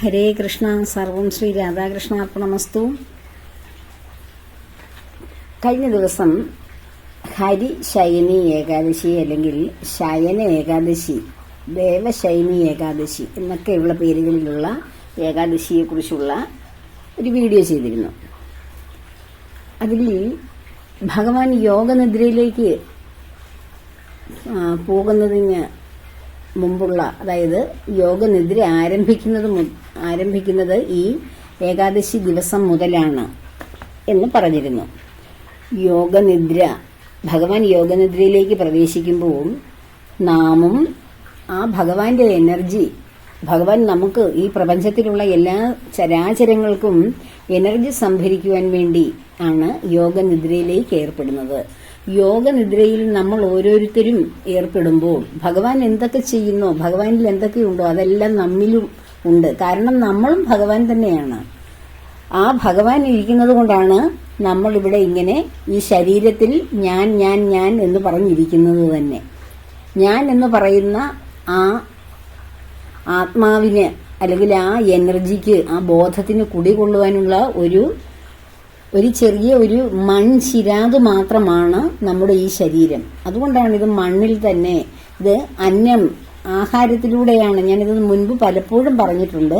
ഹരേ കൃഷ്ണ. സർവം ശ്രീ രാധാകൃഷ്ണാർപ്പണമസ്തു. കഴിഞ്ഞ ദിവസം ഹരിശയനി ഏകാദശി അല്ലെങ്കിൽ ശയന ഏകാദശി, ദേവശയനി ഏകാദശി എന്നൊക്കെയുള്ള പേരുകളിലുള്ള ഏകാദശിയെക്കുറിച്ചുള്ള ഒരു വീഡിയോ ചെയ്തിരുന്നു. അതിൽ ഭഗവാൻ യോഗനിദ്രയിലേക്ക് പോകുന്നതിന് മുമ്പുള്ള, അതായത് യോഗനിദ്ര ആരംഭിക്കുന്നത് ഈ ഏകാദശി ദിവസം മുതലാണ് എന്ന് പറഞ്ഞിരുന്നു. ഭഗവാൻ യോഗനിദ്രയിലേക്ക് പ്രവേശിക്കുമ്പോൾ നാമും ആ ഭഗവാന്റെ എനർജി, ഭഗവാൻ നമുക്ക് ഈ പ്രപഞ്ചത്തിലുള്ള എല്ലാ ചരാചരങ്ങൾക്കും എനർജി സംഭരിക്കുവാൻ വേണ്ടി ആണ് യോഗനിദ്രയിലേക്ക് ഏർപ്പെടുന്നത്. യോഗനിദ്രയിൽ നമ്മൾ ഓരോരുത്തരും ഏർപ്പെടുമ്പോൾ ഭഗവാൻ എന്തൊക്കെ ചെയ്യുന്നോ, ഭഗവാനിൽ എന്തൊക്കെയുണ്ടോ അതെല്ലാം നമ്മിലും ഉണ്ട്. കാരണം നമ്മളും ഭഗവാൻ തന്നെയാണ്. ആ ഭഗവാൻ ഇരിക്കുന്നത് കൊണ്ടാണ് നമ്മളിവിടെ ഇങ്ങനെ ഈ ശരീരത്തിൽ ഞാൻ ഞാൻ ഞാൻ എന്ന് പറഞ്ഞിരിക്കുന്നത് തന്നെ. ഞാൻ എന്ന് പറയുന്ന ആ ആത്മാവിന് അല്ലെങ്കിൽ ആ എനർജിക്ക്, ആ ബോധത്തിന് കുടികൊള്ളുവാനുള്ള ഒരു ചെറിയ ഒരു മൺചിരാത് മാത്രമാണ് നമ്മുടെ ഈ ശരീരം. അതുകൊണ്ടാണ് ഇത് മണ്ണിൽ തന്നെ, ഇത് അന്നം ആഹാരത്തിലൂടെയാണ്, ഞാനിത് മുൻപ് പലപ്പോഴും പറഞ്ഞിട്ടുണ്ട്.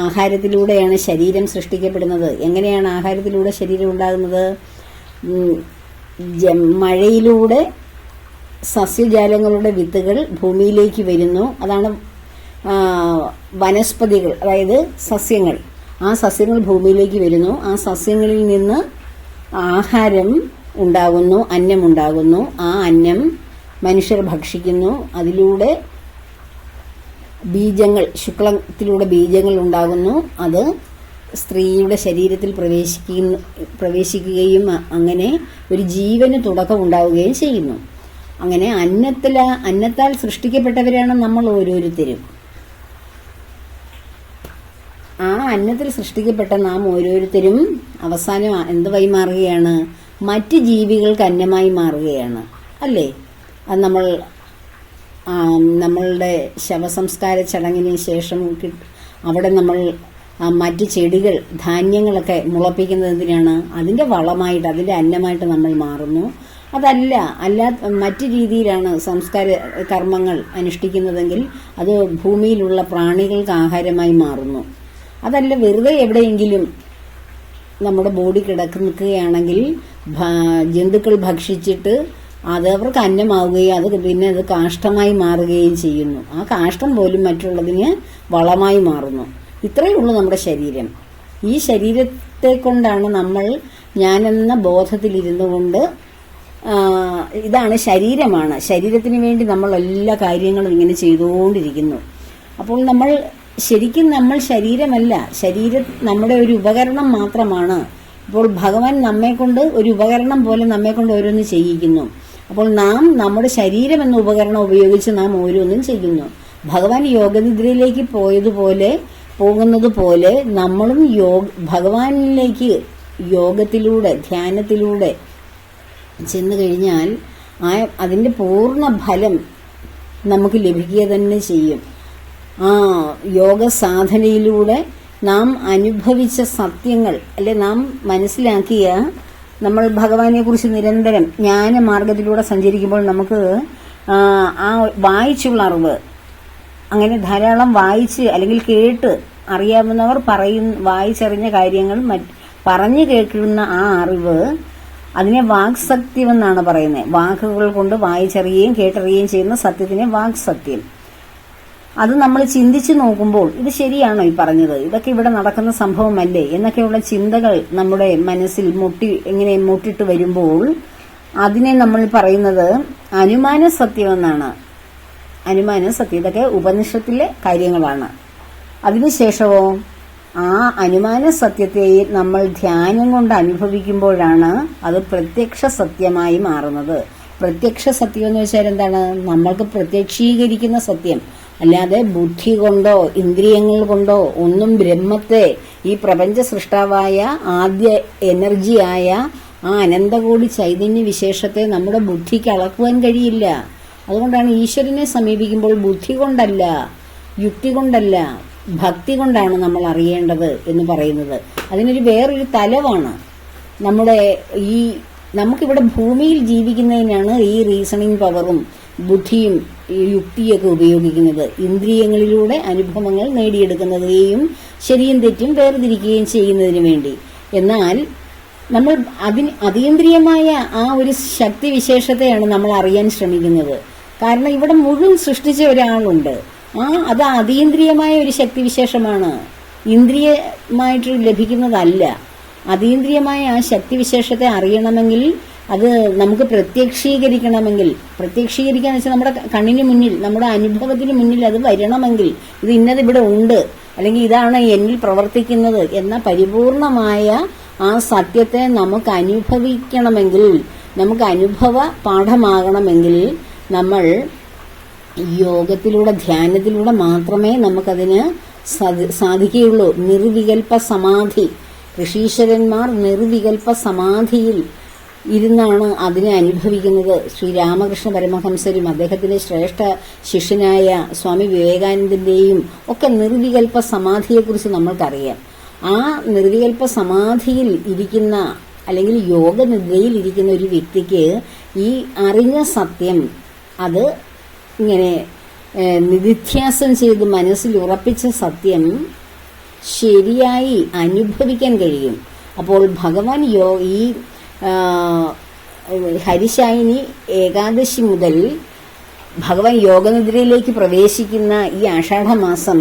ആഹാരത്തിലൂടെയാണ് ശരീരം സൃഷ്ടിക്കപ്പെടുന്നത്. എങ്ങനെയാണ് ആഹാരത്തിലൂടെ ശരീരം ഉണ്ടാകുന്നത്? മഴയിലൂടെ സസ്യജാലങ്ങളുടെ വിത്തുകൾ ഭൂമിയിലേക്ക് വരുന്നു. അതാണ് വനസ്പതികൾ, അതായത് സസ്യങ്ങൾ. ആ സസ്യങ്ങൾ ഭൂമിയിലേക്ക് വരുന്നു. ആ സസ്യങ്ങളിൽ നിന്ന് ആഹാരം ഉണ്ടാകുന്നു, അന്നമുണ്ടാകുന്നു. ആ അന്നം മനുഷ്യർ ഭക്ഷിക്കുന്നു. അതിലൂടെ ബീജങ്ങൾ, ശുക്ലത്തിലൂടെ ബീജങ്ങൾ ഉണ്ടാകുന്നു. അത് സ്ത്രീയുടെ ശരീരത്തിൽ പ്രവേശിക്കുകയും അങ്ങനെ ഒരു ജീവന് തുടക്കം ഉണ്ടാവുകയും ചെയ്യുന്നു. അങ്ങനെ അന്നത്താൽ സൃഷ്ടിക്കപ്പെട്ടവരാണ് നമ്മൾ ഓരോരുത്തരും. ആ അന്നത്തിൽ സൃഷ്ടിക്കപ്പെട്ട നാം ഓരോരുത്തരും അവസാനം എന്തുവായി മാറുകയാണ്? മറ്റ് ജീവികൾക്ക് അന്നമായി മാറുകയാണ്, അല്ലേ? അത് നമ്മളുടെ ശവസംസ്കാര ചടങ്ങിന് ശേഷം അവിടെ നമ്മൾ മറ്റ് ചെടികൾ, ധാന്യങ്ങളൊക്കെ മുളപ്പിക്കുന്നത് എന്തിനാണ്? അതിന്റെ വളമായിട്ട്, അതിന്റെ അന്നമായിട്ട് നമ്മൾ മാറുന്നു. മറ്റു രീതിയിലാണ് സംസ്കാര കർമ്മങ്ങൾ അനുഷ്ഠിക്കുന്നതെങ്കിൽ അത് ഭൂമിയിലുള്ള പ്രാണികൾക്ക് ആഹാരമായി മാറുന്നു. അതല്ല, വെറുതെ എവിടെയെങ്കിലും നമ്മുടെ ബോഡി കിടക്കുകയാണെങ്കിൽ ജന്തുക്കൾ ഭക്ഷിച്ചിട്ട് അത് അവർക്ക് അന്നമാവുകയും അത് പിന്നെ അത് കാഷ്ടമായി മാറുകയും ചെയ്യുന്നു. ആ കാഷ്ടം പോലും മറ്റുള്ളതിന് വളമായി മാറുന്നു. ഇത്രയേ ഉള്ളൂ നമ്മുടെ ശരീരം. ഈ ശരീരത്തെ കൊണ്ടാണ് നമ്മൾ ഞാനെന്ന ബോധത്തിലിരുന്നു കൊണ്ട്, ഇതാണ് ശരീരമാണ്, ശരീരത്തിന് വേണ്ടി നമ്മൾ എല്ലാ കാര്യങ്ങളും ഇങ്ങനെ ചെയ്തുകൊണ്ടിരിക്കുന്നു. അപ്പോൾ ശരിക്കും നമ്മൾ ശരീരമല്ല, ശരീരം നമ്മുടെ ഒരു ഉപകരണം മാത്രമാണ്. ഇപ്പോൾ ഭഗവാൻ നമ്മെക്കൊണ്ട് ഒരു ഉപകരണം പോലെ നമ്മെക്കൊണ്ട് ഓരോന്നും ചെയ്യിക്കുന്നു. അപ്പോൾ നാം നമ്മുടെ ശരീരം എന്ന ഉപകരണം ഉപയോഗിച്ച് നാം ഓരോന്നും ചെയ്യുന്നു. ഭഗവാൻ യോഗനിദ്രയിലേക്ക് പോകുന്നത് പോലെ നമ്മളും ഭഗവാനിലേക്ക് യോഗത്തിലൂടെ, ധ്യാനത്തിലൂടെ ചെന്നു കഴിഞ്ഞാൽ അതിന്റെ പൂർണ്ണ ഫലം നമുക്ക് ലഭിക്കുക തന്നെ ചെയ്യും. ആ യോഗ സാധനയിലൂടെ നാം അനുഭവിച്ച സത്യങ്ങൾ, അല്ലെ, നാം മനസ്സിലാക്കിയ, നമ്മൾ ഭഗവാനെ കുറിച്ച് നിരന്തരം ജ്ഞാനമാർഗത്തിലൂടെ സഞ്ചരിക്കുമ്പോൾ നമുക്ക് ആ വായിച്ചുള്ള അറിവ്, അങ്ങനെ ധാരാളം വായിച്ച് അല്ലെങ്കിൽ കേട്ട് അറിയാവുന്നവർ വായിച്ചറിഞ്ഞ കാര്യങ്ങൾ പറഞ്ഞു കേൾക്കുന്ന ആ അറിവ്, അതിനെ വാക്സത്യം എന്നാണ് പറയുന്നത്. വാക്കുകൾ കൊണ്ട് വായിച്ചറിയുകയും കേട്ടറിയുകയും ചെയ്യുന്ന സത്യത്തിനെ വാക്സത്യം. അത് നമ്മൾ ചിന്തിച്ചു നോക്കുമ്പോൾ ഇത് ശരിയാണോ ഈ പറഞ്ഞത്, ഇതൊക്കെ ഇവിടെ നടക്കുന്ന സംഭവമല്ലേ എന്നൊക്കെയുള്ള ചിന്തകൾ നമ്മുടെ മനസ്സിൽ മുട്ടിട്ട് വരുമ്പോൾ അതിനെ നമ്മൾ പറയുന്നത് അനുമാന സത്യം എന്നാണ്. അനുമാന സത്യം, ഇതൊക്കെ ഉപനിഷത്തിലെ കാര്യങ്ങളാണ്. അതിനുശേഷമോ ആ അനുമാന സത്യത്തെ നമ്മൾ ധ്യാനം കൊണ്ട് അനുഭവിക്കുമ്പോഴാണ് അത് പ്രത്യക്ഷ സത്യമായി മാറുന്നത്. പ്രത്യക്ഷ സത്യം എന്ന് വെച്ചാൽ എന്താണ്? നമ്മൾക്ക് പ്രത്യക്ഷീകരിക്കുന്ന സത്യം. അല്ലാതെ ബുദ്ധി കൊണ്ടോ ഇന്ദ്രിയങ്ങൾ കൊണ്ടോ ഒന്നും ബ്രഹ്മത്തെ, ഈ പ്രപഞ്ച സൃഷ്ടാവായ ആദ്യ എനർജിയായ ആ അനന്തകോടി ചൈതന്യ വിശേഷത്തെ നമ്മുടെ ബുദ്ധിക്ക് അളക്കുവാൻ കഴിയില്ല. അതുകൊണ്ടാണ് ഈശ്വരനെ സമീപിക്കുമ്പോൾ ബുദ്ധി കൊണ്ടല്ല, യുക്തി കൊണ്ടല്ല, ഭക്തി കൊണ്ടാണ് നമ്മൾ അറിയേണ്ടത് എന്ന് പറയുന്നത്. അതിനൊരു വേറൊരു തലമാണ്. നമുക്കിവിടെ ഭൂമിയിൽ ജീവിക്കുന്നതിനാണ് ഈ റീസണിങ് പവറും ബുദ്ധിയും യുക്തിയൊക്കെ ഉപയോഗിക്കുന്നത്. ഇന്ദ്രിയങ്ങളിലൂടെ അനുഭവങ്ങൾ നേടിയെടുക്കുന്നതിനെയും ശരിയും തെറ്റും വേർതിരിക്കുകയും ചെയ്യുന്നതിന് വേണ്ടി. എന്നാൽ നമ്മൾ അതീന്ദ്രിയമായ ആ ഒരു ശക്തിവിശേഷത്തെയാണ് നമ്മൾ അറിയാൻ ശ്രമിക്കുന്നത്. കാരണം ഇവിടെ മുഴുവൻ സൃഷ്ടിച്ച ഒരാളുണ്ട്. അത് അതീന്ദ്രിയമായ ഒരു ശക്തിവിശേഷമാണ്, ഇന്ദ്രിയമായിട്ട് ലഭിക്കുന്നതല്ല. അതീന്ദ്രിയമായ ആ ശക്തിവിശേഷത്തെ അറിയണമെങ്കിൽ, അത് നമുക്ക് പ്രത്യക്ഷീകരിക്കാന്ന് വെച്ചാൽ നമ്മുടെ കണ്ണിന് മുന്നിൽ, നമ്മുടെ അനുഭവത്തിന് മുന്നിൽ അത് വരണമെങ്കിൽ, ഇത് ഇന്നത് ഇവിടെ ഉണ്ട്, അല്ലെങ്കിൽ ഇതാണ് എന്നിൽ പ്രവർത്തിക്കുന്നത് എന്ന പരിപൂർണമായ ആ സത്യത്തെ നമുക്ക് അനുഭവിക്കണമെങ്കിൽ, നമുക്ക് അനുഭവ പാഠമാകണമെങ്കിൽ നമ്മൾ യോഗത്തിലൂടെ, ധ്യാനത്തിലൂടെ മാത്രമേ നമുക്കതിന് സാധിക്കുകയുള്ളൂ. നിർവികൽപ്പ സമാധി, ഋഷീശ്വരന്മാർ നിർവികൽപ്പ സമാധിയിൽ ഇരുന്നാണ് അതിനെ അനുഭവിക്കുന്നത്. ശ്രീരാമകൃഷ്ണ പരമഹംസരും അദ്ദേഹത്തിന്റെ ശ്രേഷ്ഠ ശിഷ്യനായ സ്വാമി വിവേകാനന്ദന്റെയും ഒക്കെ നിർവികൽപ്പ സമാധിയെക്കുറിച്ച് നമ്മൾക്കറിയാം. ആ നിർവികൽപ്പ സമാധിയിൽ ഇരിക്കുന്ന, അല്ലെങ്കിൽ യോഗനിദ്രയിൽ ഇരിക്കുന്ന ഒരു വ്യക്തിക്ക് ഈ അറിഞ്ഞ സത്യം അത് ഇങ്ങനെ നിധിധ്യാസം ചെയ്ത് മനസ്സിൽ ഉറപ്പിച്ച സത്യം ശരിയായി അനുഭവിക്കാൻ കഴിയും. അപ്പോൾ ഭഗവാൻ ഈ ഹരിശായിനി ഏകാദശി മുതൽ ഭഗവാൻ യോഗനിദ്രയിലേക്ക് പ്രവേശിക്കുന്ന ഈ ആഷാഢമാസം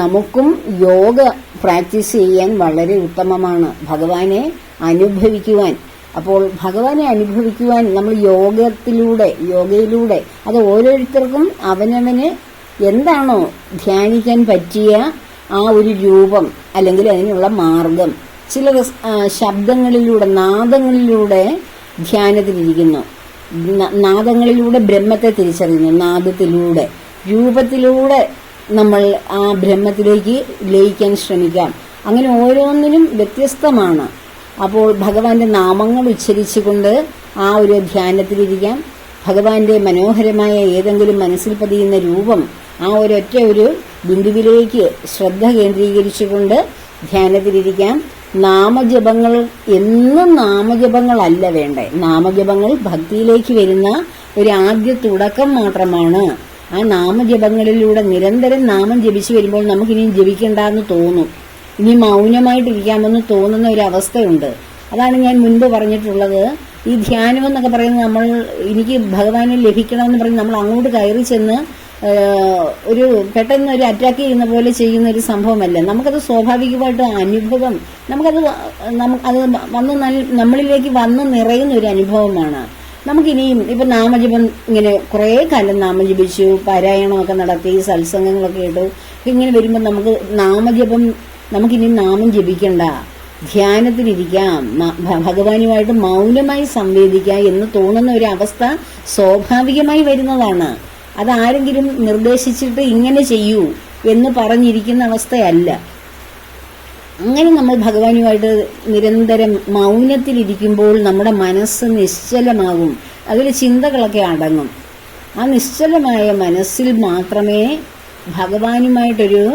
നമുക്കും യോഗ പ്രാക്ടീസ് ചെയ്യാൻ വളരെ ഉത്തമമാണ്, ഭഗവാനെ അനുഭവിക്കുവാൻ. അപ്പോൾ ഭഗവാനെ അനുഭവിക്കുവാൻ നമ്മൾ യോഗയിലൂടെ അത് ഓരോരുത്തർക്കും അവനവന് എന്താണോ ധ്യാനിക്കാൻ പറ്റിയ ആ ഒരു രൂപം, അല്ലെങ്കിൽ അതിനുള്ള മാർഗം. ചില ശബ്ദങ്ങളിലൂടെ, നാദങ്ങളിലൂടെ ധ്യാനത്തിലിരിക്കുന്നു, നാദങ്ങളിലൂടെ ബ്രഹ്മത്തെ തിരിച്ചറിയുന്നു, നാദത്തിലൂടെ, രൂപത്തിലൂടെ നമ്മൾ ആ ബ്രഹ്മത്തിലേക്ക് ലയിക്കാൻ ശ്രമിക്കാം. അങ്ങനെ ഓരോന്നിനും വ്യത്യസ്തമാണ്. അപ്പോൾ ഭഗവാന്റെ നാമങ്ങൾ ഉച്ചരിച്ചുകൊണ്ട് ആ ഒരു ധ്യാനത്തിലിരിക്കാം. ഭഗവാന്റെ മനോഹരമായ ഏതെങ്കിലും മനസ്സിൽ പതിയുന്ന രൂപം, ആ ഒരൊറ്റ ഒരു ബിന്ദുവിലേക്ക് ശ്രദ്ധ കേന്ദ്രീകരിച്ചുകൊണ്ട് ധ്യാനത്തിലിരിക്കാം. നാമജപങ്ങൾ എന്നും നാമജപങ്ങളല്ല വേണ്ടേ. നാമജപങ്ങൾ ഭക്തിയിലേക്ക് വരുന്ന ഒരു ആദ്യ തുടക്കം മാത്രമാണ്. ആ നാമജപങ്ങളിലൂടെ നിരന്തരം നാമം ജപിച്ചു വരുമ്പോൾ നമുക്കിനിയും ജപിക്കണ്ടെന്ന് തോന്നും, ഇനി മൗനമായിട്ടിരിക്കാമെന്ന് തോന്നുന്ന ഒരു അവസ്ഥയുണ്ട്. അതാണ് ഞാൻ മുൻപ് പറഞ്ഞിട്ടുള്ളത്. ഈ ധ്യാനം എന്നൊക്കെ പറയുന്നത് എനിക്ക് ഭഗവാനെ ലഭിക്കണമെന്ന് പറഞ്ഞ് നമ്മൾ അങ്ങോട്ട് കയറി ചെന്ന് ഒരു പെട്ടെന്ന് ഒരു അറ്റാക്ക് ചെയ്യുന്ന പോലെ ചെയ്യുന്ന ഒരു സംഭവമല്ല. നമുക്കത് സ്വാഭാവികമായിട്ട് അനുഭവം, അത് വന്ന് നമ്മളിലേക്ക് വന്ന് നിറയുന്ന ഒരു അനുഭവമാണ്. നമുക്കിനിയും ഇപ്പൊ നാമജപം ഇങ്ങനെ കുറേ കാലം നാമം ജപിച്ചു, പാരായണമൊക്കെ നടത്തി, സത്സംഗങ്ങളൊക്കെ ഇട്ടു, ഇങ്ങനെ വരുമ്പോൾ നമുക്കിനി നാമം ജപിക്കണ്ട, ധ്യാനത്തിലിരിക്കാം, ഭഗവാനുമായിട്ട് മൗനമായി സംവേദിക്കാം എന്ന് തോന്നുന്ന ഒരു അവസ്ഥ സ്വാഭാവികമായി വരുന്നതാണ്. അതാരെങ്കിലും നിർദ്ദേശിച്ചിട്ട് ഇങ്ങനെ ചെയ്യൂ എന്ന് പറഞ്ഞിരിക്കുന്ന അവസ്ഥയല്ല. അങ്ങനെ നമ്മൾ ഭഗവാനുമായിട്ട് നിരന്തരം മൗനത്തിലിരിക്കുമ്പോൾ നമ്മുടെ മനസ്സ് നിശ്ചലമാകും, അതിൽ ചിന്തകളൊക്കെ അടങ്ങും. ആ നിശ്ചലമായ മനസ്സിൽ മാത്രമേ ഭഗവാനുമായിട്ടൊരു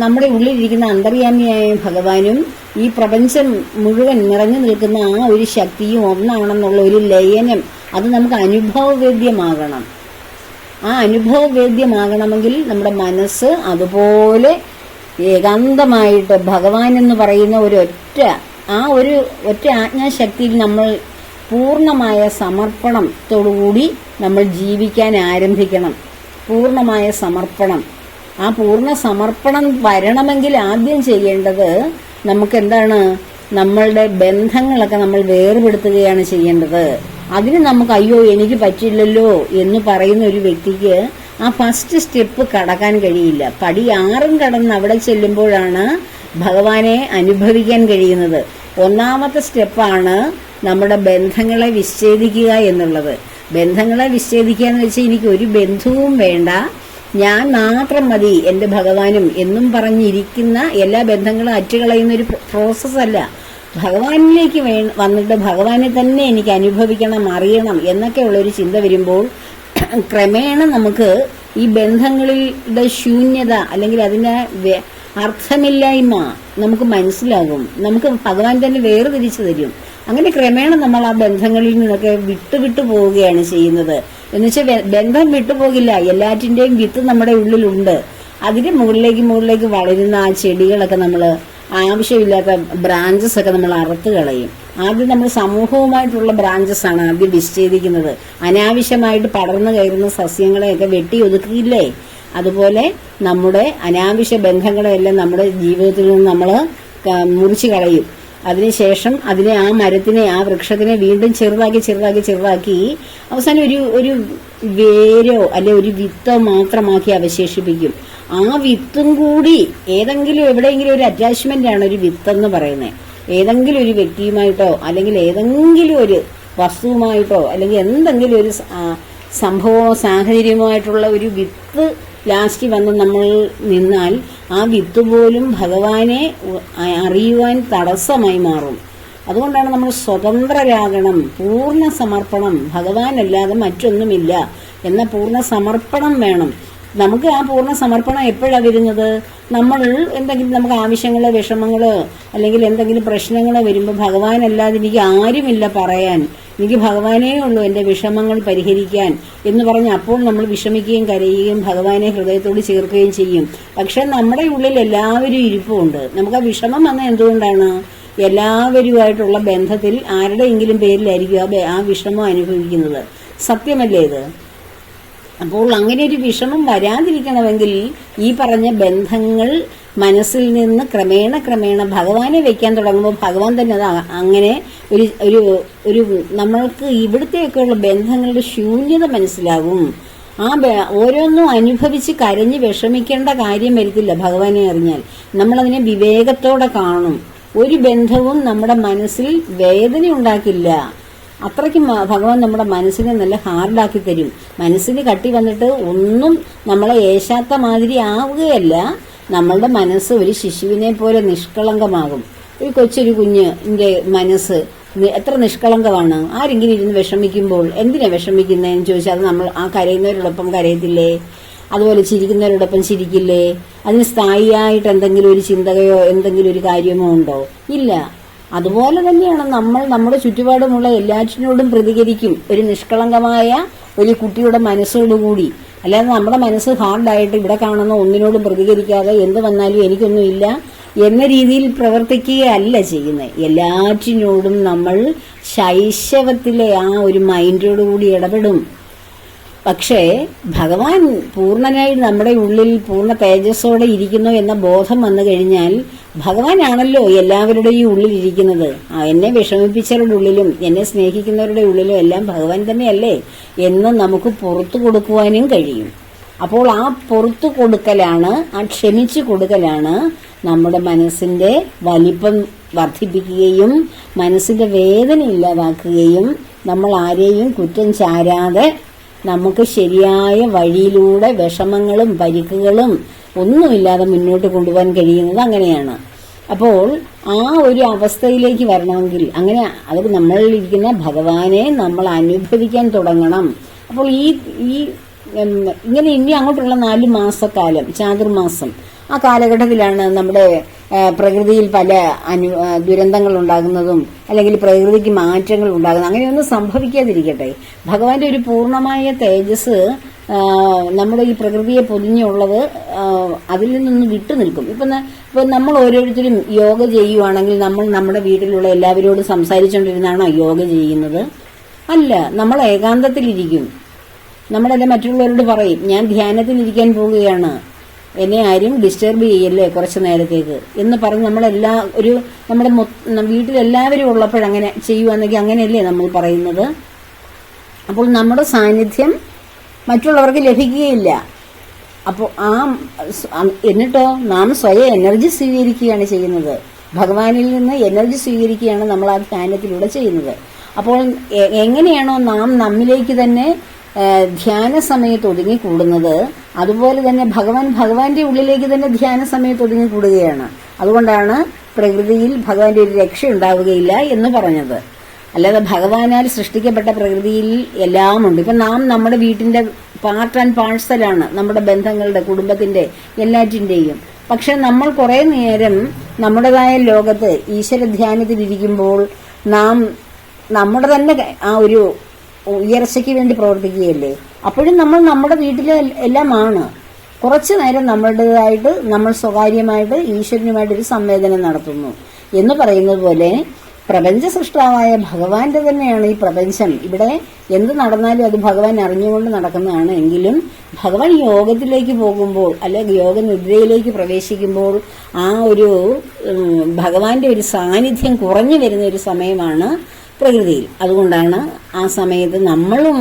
നമ്മുടെ ഉള്ളിലിരിക്കുന്ന അന്തര്യാമിയായ ഭഗവാനും ഈ പ്രപഞ്ചം മുഴുവൻ നിറഞ്ഞു നിൽക്കുന്ന ആ ഒരു ശക്തിയും ഒന്നാണെന്നുള്ള ഒരു ലയനം, അത് നമുക്ക് അനുഭവവേദ്യമാകണം. ആ അനുഭവവേദ്യമാകണമെങ്കിൽ നമ്മുടെ മനസ്സ് അതുപോലെ ഏകാന്തമായിട്ട് ഭഗവാൻ എന്ന് പറയുന്ന ഒറ്റ ആജ്ഞാശക്തിയിൽ നമ്മൾ പൂർണ്ണമായ സമർപ്പണത്തോടുകൂടി നമ്മൾ ജീവിക്കാൻ ആരംഭിക്കണം. പൂർണ്ണമായ സമർപ്പണം. ആ പൂർണ്ണ സമർപ്പണം വരണമെങ്കിൽ ആദ്യം ചെയ്യേണ്ടത് നമുക്കെന്താണ്? നമ്മളുടെ ബന്ധങ്ങളൊക്കെ നമ്മൾ വേർപെടുത്തുകയാണ് ചെയ്യേണ്ടത്. അതിന് നമുക്ക് അയ്യോ എനിക്ക് പറ്റില്ലല്ലോ എന്ന് പറയുന്ന ഒരു വ്യക്തിക്ക് ആ ഫസ്റ്റ് സ്റ്റെപ്പ് കടക്കാൻ കഴിയില്ല. പടി 6 കടന്ന് അവിടെ ചെല്ലുമ്പോഴാണ് ഭഗവാനെ അനുഭവിക്കാൻ കഴിയുന്നത്. ഒന്നാമത്തെ സ്റ്റെപ്പാണ് നമ്മുടെ ബന്ധങ്ങളെ വിച്ഛേദിക്കുക എന്നുള്ളത്. ബന്ധങ്ങളെ വിച്ഛേദിക്കുക എന്ന് വെച്ചാൽ എനിക്ക് ഒരു ബന്ധുവും വേണ്ട, ഞാൻ മാത്രം മതി എൻ്റെ ഭഗവാനും എന്നും പറഞ്ഞിരിക്കുന്ന എല്ലാ ബന്ധങ്ങളും അറ്റുകളയുന്ന ഒരു പ്രോസസ്സല്ല. ഭഗവാനിലേക്ക് വന്നിട്ട് ഭഗവാനെ തന്നെ എനിക്ക് അനുഭവിക്കണം, അറിയണം എന്നൊക്കെയുള്ളൊരു ചിന്ത വരുമ്പോൾ ക്രമേണ നമുക്ക് ഈ ബന്ധങ്ങളുടെ ശൂന്യത അല്ലെങ്കിൽ അതിന്റെ അർത്ഥമില്ലായ്മ നമുക്ക് മനസ്സിലാകും. നമുക്ക് ഭഗവാൻ തന്നെ വേർതിരിച്ചു തരും. അങ്ങനെ ക്രമേണ നമ്മൾ ആ ബന്ധങ്ങളിൽ നിന്നൊക്കെ വിട്ടു പോവുകയാണ് ചെയ്യുന്നത്. എന്നുവെച്ചാൽ ബന്ധം വിട്ടുപോകില്ല, എല്ലാറ്റിന്റെയും വിത്ത് നമ്മുടെ ഉള്ളിലുണ്ട്. അതിന്റെ മുകളിലേക്ക് വളരുന്ന ആ ചെടികളൊക്കെ നമ്മൾ ആവശ്യമില്ലാത്ത ബ്രാഞ്ചസ് ഒക്കെ നമ്മൾ അറുത്ത് കളയും. ആദ്യം നമ്മൾ സമൂഹവുമായിട്ടുള്ള ബ്രാഞ്ചസ് ആണ് ആദ്യം വിച്ഛേദിക്കുന്നത്. അനാവശ്യമായിട്ട് പടർന്നു കയറുന്ന സസ്യങ്ങളെയൊക്കെ വെട്ടി ഒതുക്കിയില്ലേ, അതുപോലെ നമ്മുടെ അനാവശ്യ ബന്ധങ്ങളെല്ലാം നമ്മുടെ ജീവിതത്തിൽ നിന്ന് നമ്മൾ മുറിച്ചു കളയും. അതിനുശേഷം ആ മരത്തിനെ, ആ വൃക്ഷത്തിനെ വീണ്ടും ചെറുതാക്കി അവസാനം ഒരു വേരോ അല്ലെ ഒരു വിത്തോ മാത്രമാക്കി അവശേഷിപ്പിക്കും. ആ വിത്തും കൂടി എവിടെയെങ്കിലും ഒരു അറ്റാച്ച്മെന്റ് ആണ് ഒരു വിത്തെന്ന് പറയുന്നത്. ഏതെങ്കിലും ഒരു വ്യക്തിയുമായിട്ടോ അല്ലെങ്കിൽ ഏതെങ്കിലും ഒരു വസ്തുവുമായിട്ടോ അല്ലെങ്കിൽ എന്തെങ്കിലും ഒരു സംഭവമോ സാഹചര്യമായിട്ടുള്ള ഒരു വിത്ത് ലാസ്റ്റ് വന്ന് നമ്മൾ നിന്നാൽ ആ വിത്ത് പോലും ഭഗവാനെ അറിയുവാൻ തടസ്സമായി മാറും. അതുകൊണ്ടാണ് നമ്മൾ സ്വതന്ത്രരാകണം, പൂർണ്ണ സമർപ്പണം, ഭഗവാനല്ലാതെ മറ്റൊന്നുമില്ല എന്ന പൂർണ്ണ സമർപ്പണം വേണം. നമുക്ക് ആ പൂർണ്ണ സമർപ്പണം എപ്പോഴാണ് വരുന്നത്? നമ്മൾ എന്തെങ്കിലും നമുക്ക് ആവശ്യങ്ങളോ വിഷമങ്ങളോ അല്ലെങ്കിൽ എന്തെങ്കിലും പ്രശ്നങ്ങളോ വരുമ്പോൾ ഭഗവാനല്ലാതെ എനിക്ക് ആരുമില്ല പറയാൻ, എനിക്ക് ഭഗവാനേ ഉള്ളൂ എൻ്റെ വിഷമങ്ങൾ പരിഹരിക്കാൻ എന്ന് പറഞ്ഞ് അപ്പോൾ നമ്മൾ വിഷമിക്കുകയും കരയുകയും ഭഗവാനെ ഹൃദയത്തോട് ചേർക്കുകയും ചെയ്യും. പക്ഷെ നമ്മുടെ ഉള്ളിൽ എല്ലാവരും ഇരിപ്പുണ്ട്. നമുക്ക് ആ വിഷമം വന്ന എന്തുകൊണ്ടാണ്? എല്ലാവരുമായിട്ടുള്ള ബന്ധത്തിൽ ആരുടെയെങ്കിലും പേരിലായിരിക്കും ആ വിഷമം അനുഭവിക്കുന്നത്. സത്യമല്ലേ ഇത്? അപ്പോൾ അങ്ങനെ ഒരു വിഷമം വരാതിരിക്കണമെങ്കിൽ ഈ പറഞ്ഞ ബന്ധങ്ങൾ മനസ്സിൽ നിന്ന് ക്രമേണ ഭഗവാനെ വെക്കാൻ തുടങ്ങുമ്പോൾ ഭഗവാൻ തന്നെ അത് അങ്ങനെ ഒരു നമ്മൾക്ക് ഇവിടുത്തെയൊക്കെയുള്ള ബന്ധങ്ങളുടെ ശൂന്യത മനസ്സിലാകും. ഓരോന്നും അനുഭവിച്ച് കരഞ്ഞ് വിഷമിക്കേണ്ട കാര്യം വരത്തില്ല. ഭഗവാനെ അറിഞ്ഞാൽ നമ്മളതിനെ വിവേകത്തോടെ കാണും. ഒരു ബന്ധവും നമ്മുടെ മനസ്സിൽ വേദന ഉണ്ടാക്കില്ല. അത്രയ്ക്കും ഭഗവാൻ നമ്മുടെ മനസ്സിനെ നല്ല ഹാർഡാക്കി തരും. മനസ്സിന് കട്ടി വന്നിട്ട് ഒന്നും നമ്മളെ ഏശാത്ത മാതിരി ആവുകയല്ല. നമ്മളുടെ മനസ്സ് ഒരു ശിശുവിനെ പോലെ നിഷ്കളങ്കമാകും. ഒരു കുഞ്ഞിന്റെ മനസ്സ് എത്ര നിഷ്കളങ്കമാണ്. ആരെങ്കിലും ഇരുന്ന് വിഷമിക്കുമ്പോൾ എന്തിനാ വിഷമിക്കുന്നതെന്ന് ചോദിച്ചാൽ അത് നമ്മൾ ആ കരയുന്നവരോടൊപ്പം കരയത്തില്ലേ? അതുപോലെ ചിരിക്കുന്നവരോടൊപ്പം ചിരിക്കില്ലേ? അതിന് സ്ഥായിയായിട്ട് എന്തെങ്കിലും ഒരു ചിന്തകയോ എന്തെങ്കിലും ഒരു കാര്യമോ ഉണ്ടോ? ഇല്ല. അതുപോലെ തന്നെയാണ് നമ്മൾ നമ്മുടെ ചുറ്റുപാടുമുള്ള എല്ലാറ്റിനോടും പ്രതികരിക്കും ഒരു നിഷ്കളങ്കമായ ഒരു കുട്ടിയുടെ മനസ്സോടുകൂടി. അല്ലാതെ നമ്മുടെ മനസ്സ് ഹാർഡായിട്ട് ഇവിടെ കാണുന്ന ഒന്നിനോടും പ്രതികരിക്കാതെ എന്ത് വന്നാലും എനിക്കൊന്നുമില്ല എന്ന രീതിയിൽ പ്രവർത്തിക്കുകയല്ല ചെയ്യുന്നത്. എല്ലാറ്റിനോടും നമ്മൾ ശൈശവത്തിലെ ആ ഒരു മൈൻഡോടുകൂടി ഇടപെടും. പക്ഷേ ഭഗവാൻ പൂർണ്ണനായി നമ്മുടെ ഉള്ളിൽ പൂർണ്ണ തേജസ്സോടെ ഇരിക്കുന്നു എന്ന ബോധം വന്നു കഴിഞ്ഞാൽ ഭഗവാനാണല്ലോ എല്ലാവരുടെയും ഉള്ളിലിരിക്കുന്നത്. എന്നെ വിഷമിപ്പിച്ചവരുടെ ഉള്ളിലും എന്നെ സ്നേഹിക്കുന്നവരുടെ ഉള്ളിലും എല്ലാം ഭഗവാൻ തന്നെയല്ലേ എന്ന് നമുക്ക് പുറത്തു കൊടുക്കുവാനും കഴിയും. അപ്പോൾ ആ പുറത്തു കൊടുക്കലാണ്, ആ ക്ഷമിച്ചു കൊടുക്കലാണ് നമ്മുടെ മനസ്സിന്റെ വലിപ്പം വർദ്ധിപ്പിക്കുകയും മനസ്സിന്റെ വേദന ഇല്ലാതാക്കുകയും നമ്മൾ ആരെയും കുറ്റം ചാരാതെ നമുക്ക് ശരിയായ വഴിയിലൂടെ വിഷമങ്ങളും പരിക്കുകളും ഒന്നുമില്ലാതെ മുന്നോട്ട് കൊണ്ടുപോകാൻ കഴിയുന്നത് അങ്ങനെയാണ്. അപ്പോൾ ആ ഒരു അവസ്ഥയിലേക്ക് വരണമെങ്കിൽ അങ്ങനെ അത് നമ്മളിരിക്കുന്ന ഭഗവാനെ നമ്മൾ അനുഭവിക്കാൻ തുടങ്ങണം. അപ്പോൾ ഈ ഇങ്ങനെ ഇനി അങ്ങോട്ടുള്ള 4 മാസക്കാലം, ചാതുർമാസം, ആ കാലഘട്ടത്തിലാണ് നമ്മുടെ പ്രകൃതിയിൽ പല ദുരന്തങ്ങൾ ഉണ്ടാകുന്നതും അല്ലെങ്കിൽ പ്രകൃതിക്ക് മാറ്റങ്ങൾ ഉണ്ടാകുന്നത്. അങ്ങനെയൊന്നും സംഭവിക്കാതിരിക്കട്ടെ. ഭഗവാന്റെ ഒരു പൂർണ്ണമായ തേജസ് നമ്മുടെ ഈ പ്രകൃതിയെ പൊതിഞ്ഞുള്ളത് അതിൽ നിന്നൊന്ന് വിട്ടു നിൽക്കും. ഇപ്പം നമ്മൾ ഓരോരുത്തരും യോഗ ചെയ്യുവാണെങ്കിൽ നമ്മൾ നമ്മുടെ വീട്ടിലുള്ള എല്ലാവരോടും സംസാരിച്ചുകൊണ്ടിരുന്നാണോ യോഗ ചെയ്യുന്നത്? അല്ല, നമ്മൾ ഏകാന്തത്തിലിരിക്കും. നമ്മളെല്ലാം മറ്റുള്ളവരോട് പറയും, ഞാൻ ധ്യാനത്തിലിരിക്കാൻ പോവുകയാണ്, എന്നെ ആരും ഡിസ്റ്റർബ് ചെയ്യല്ലേ കുറച്ച് നേരത്തേക്ക് എന്ന് പറഞ്ഞ് നമ്മുടെ വീട്ടിലെല്ലാവരും ഉള്ളപ്പോഴങ്ങനെ ചെയ്യുവാണെങ്കിൽ അങ്ങനെയല്ലേ നമ്മൾ പറയുന്നത്. അപ്പോൾ നമ്മുടെ സാന്നിധ്യം മറ്റുള്ളവർക്ക് ലഭിക്കുകയില്ല. അപ്പോൾ എന്നിട്ടോ നാം സ്വയം എനർജി സ്വീകരിക്കുകയാണ് ചെയ്യുന്നത്. ഭഗവാനിൽ നിന്ന് എനർജി സ്വീകരിക്കുകയാണ് നമ്മൾ ആ ധ്യാനത്തിലൂടെ ചെയ്യുന്നത്. അപ്പോൾ എങ്ങനെയാണോ നാം നമ്മിലേക്ക് തന്നെ ധ്യാന സമയത്ത് ഒതുങ്ങിക്കൂടുന്നത്, അതുപോലെ തന്നെ ഭഗവാന്റെ ഉള്ളിലേക്ക് തന്നെ ധ്യാന സമയത്ത് ഒതുങ്ങിക്കൂടുകയാണ്. അതുകൊണ്ടാണ് പ്രകൃതിയിൽ ഭഗവാന്റെ ഒരു രക്ഷ ഉണ്ടാവുകയില്ല എന്ന് പറഞ്ഞത്. അല്ലാതെ ഭഗവാനാൽ സൃഷ്ടിക്കപ്പെട്ട പ്രകൃതിയിൽ എല്ലാം ഉണ്ട്. ഇപ്പം നാം നമ്മുടെ വീട്ടിന്റെ പാർട്ട് ആൻഡ് പാഴ്സലാണ് നമ്മുടെ ബന്ധങ്ങളുടെ, കുടുംബത്തിന്റെ, എല്ലാറ്റിന്റെയും. പക്ഷെ നമ്മൾ കുറെ നേരം നമ്മുടേതായ ലോകത്ത് ഈശ്വര ധ്യാനത്തിലിരിക്കുമ്പോൾ നാം നമ്മുടെ തന്നെ ആ ഒരു ഉയർച്ചയ്ക്ക് വേണ്ടി പ്രവർത്തിക്കുകയല്ലേ. അപ്പോഴും നമ്മൾ നമ്മുടെ വീട്ടിലെ എല്ലാമാണ്. കുറച്ചു നേരം നമ്മളുടേതായിട്ട് നമ്മൾ സ്വകാര്യമായിട്ട് ഈശ്വരനുമായിട്ടൊരു സംവേദനം നടത്തുന്നു എന്ന് പറയുന്നത് പോലെ പ്രപഞ്ച സൃഷ്ടാവായ ഭഗവാന്റെ തന്നെയാണ് ഈ പ്രപഞ്ചം. ഇവിടെ എന്ത് നടന്നാലും അത് ഭഗവാൻ അറിഞ്ഞുകൊണ്ട് നടക്കുന്നതാണ്. എങ്കിലും ഭഗവാൻ യോഗത്തിലേക്ക് പോകുമ്പോൾ അല്ലെങ്കിൽ യോഗനിദ്രയിലേക്ക് പ്രവേശിക്കുമ്പോൾ ആ ഒരു ഭഗവാന്റെ ഒരു സാന്നിധ്യം കുറഞ്ഞു വരുന്ന ഒരു സമയമാണ് പ്രകൃതിയിൽ. അതുകൊണ്ടാണ് ആ സമയത്ത് നമ്മളും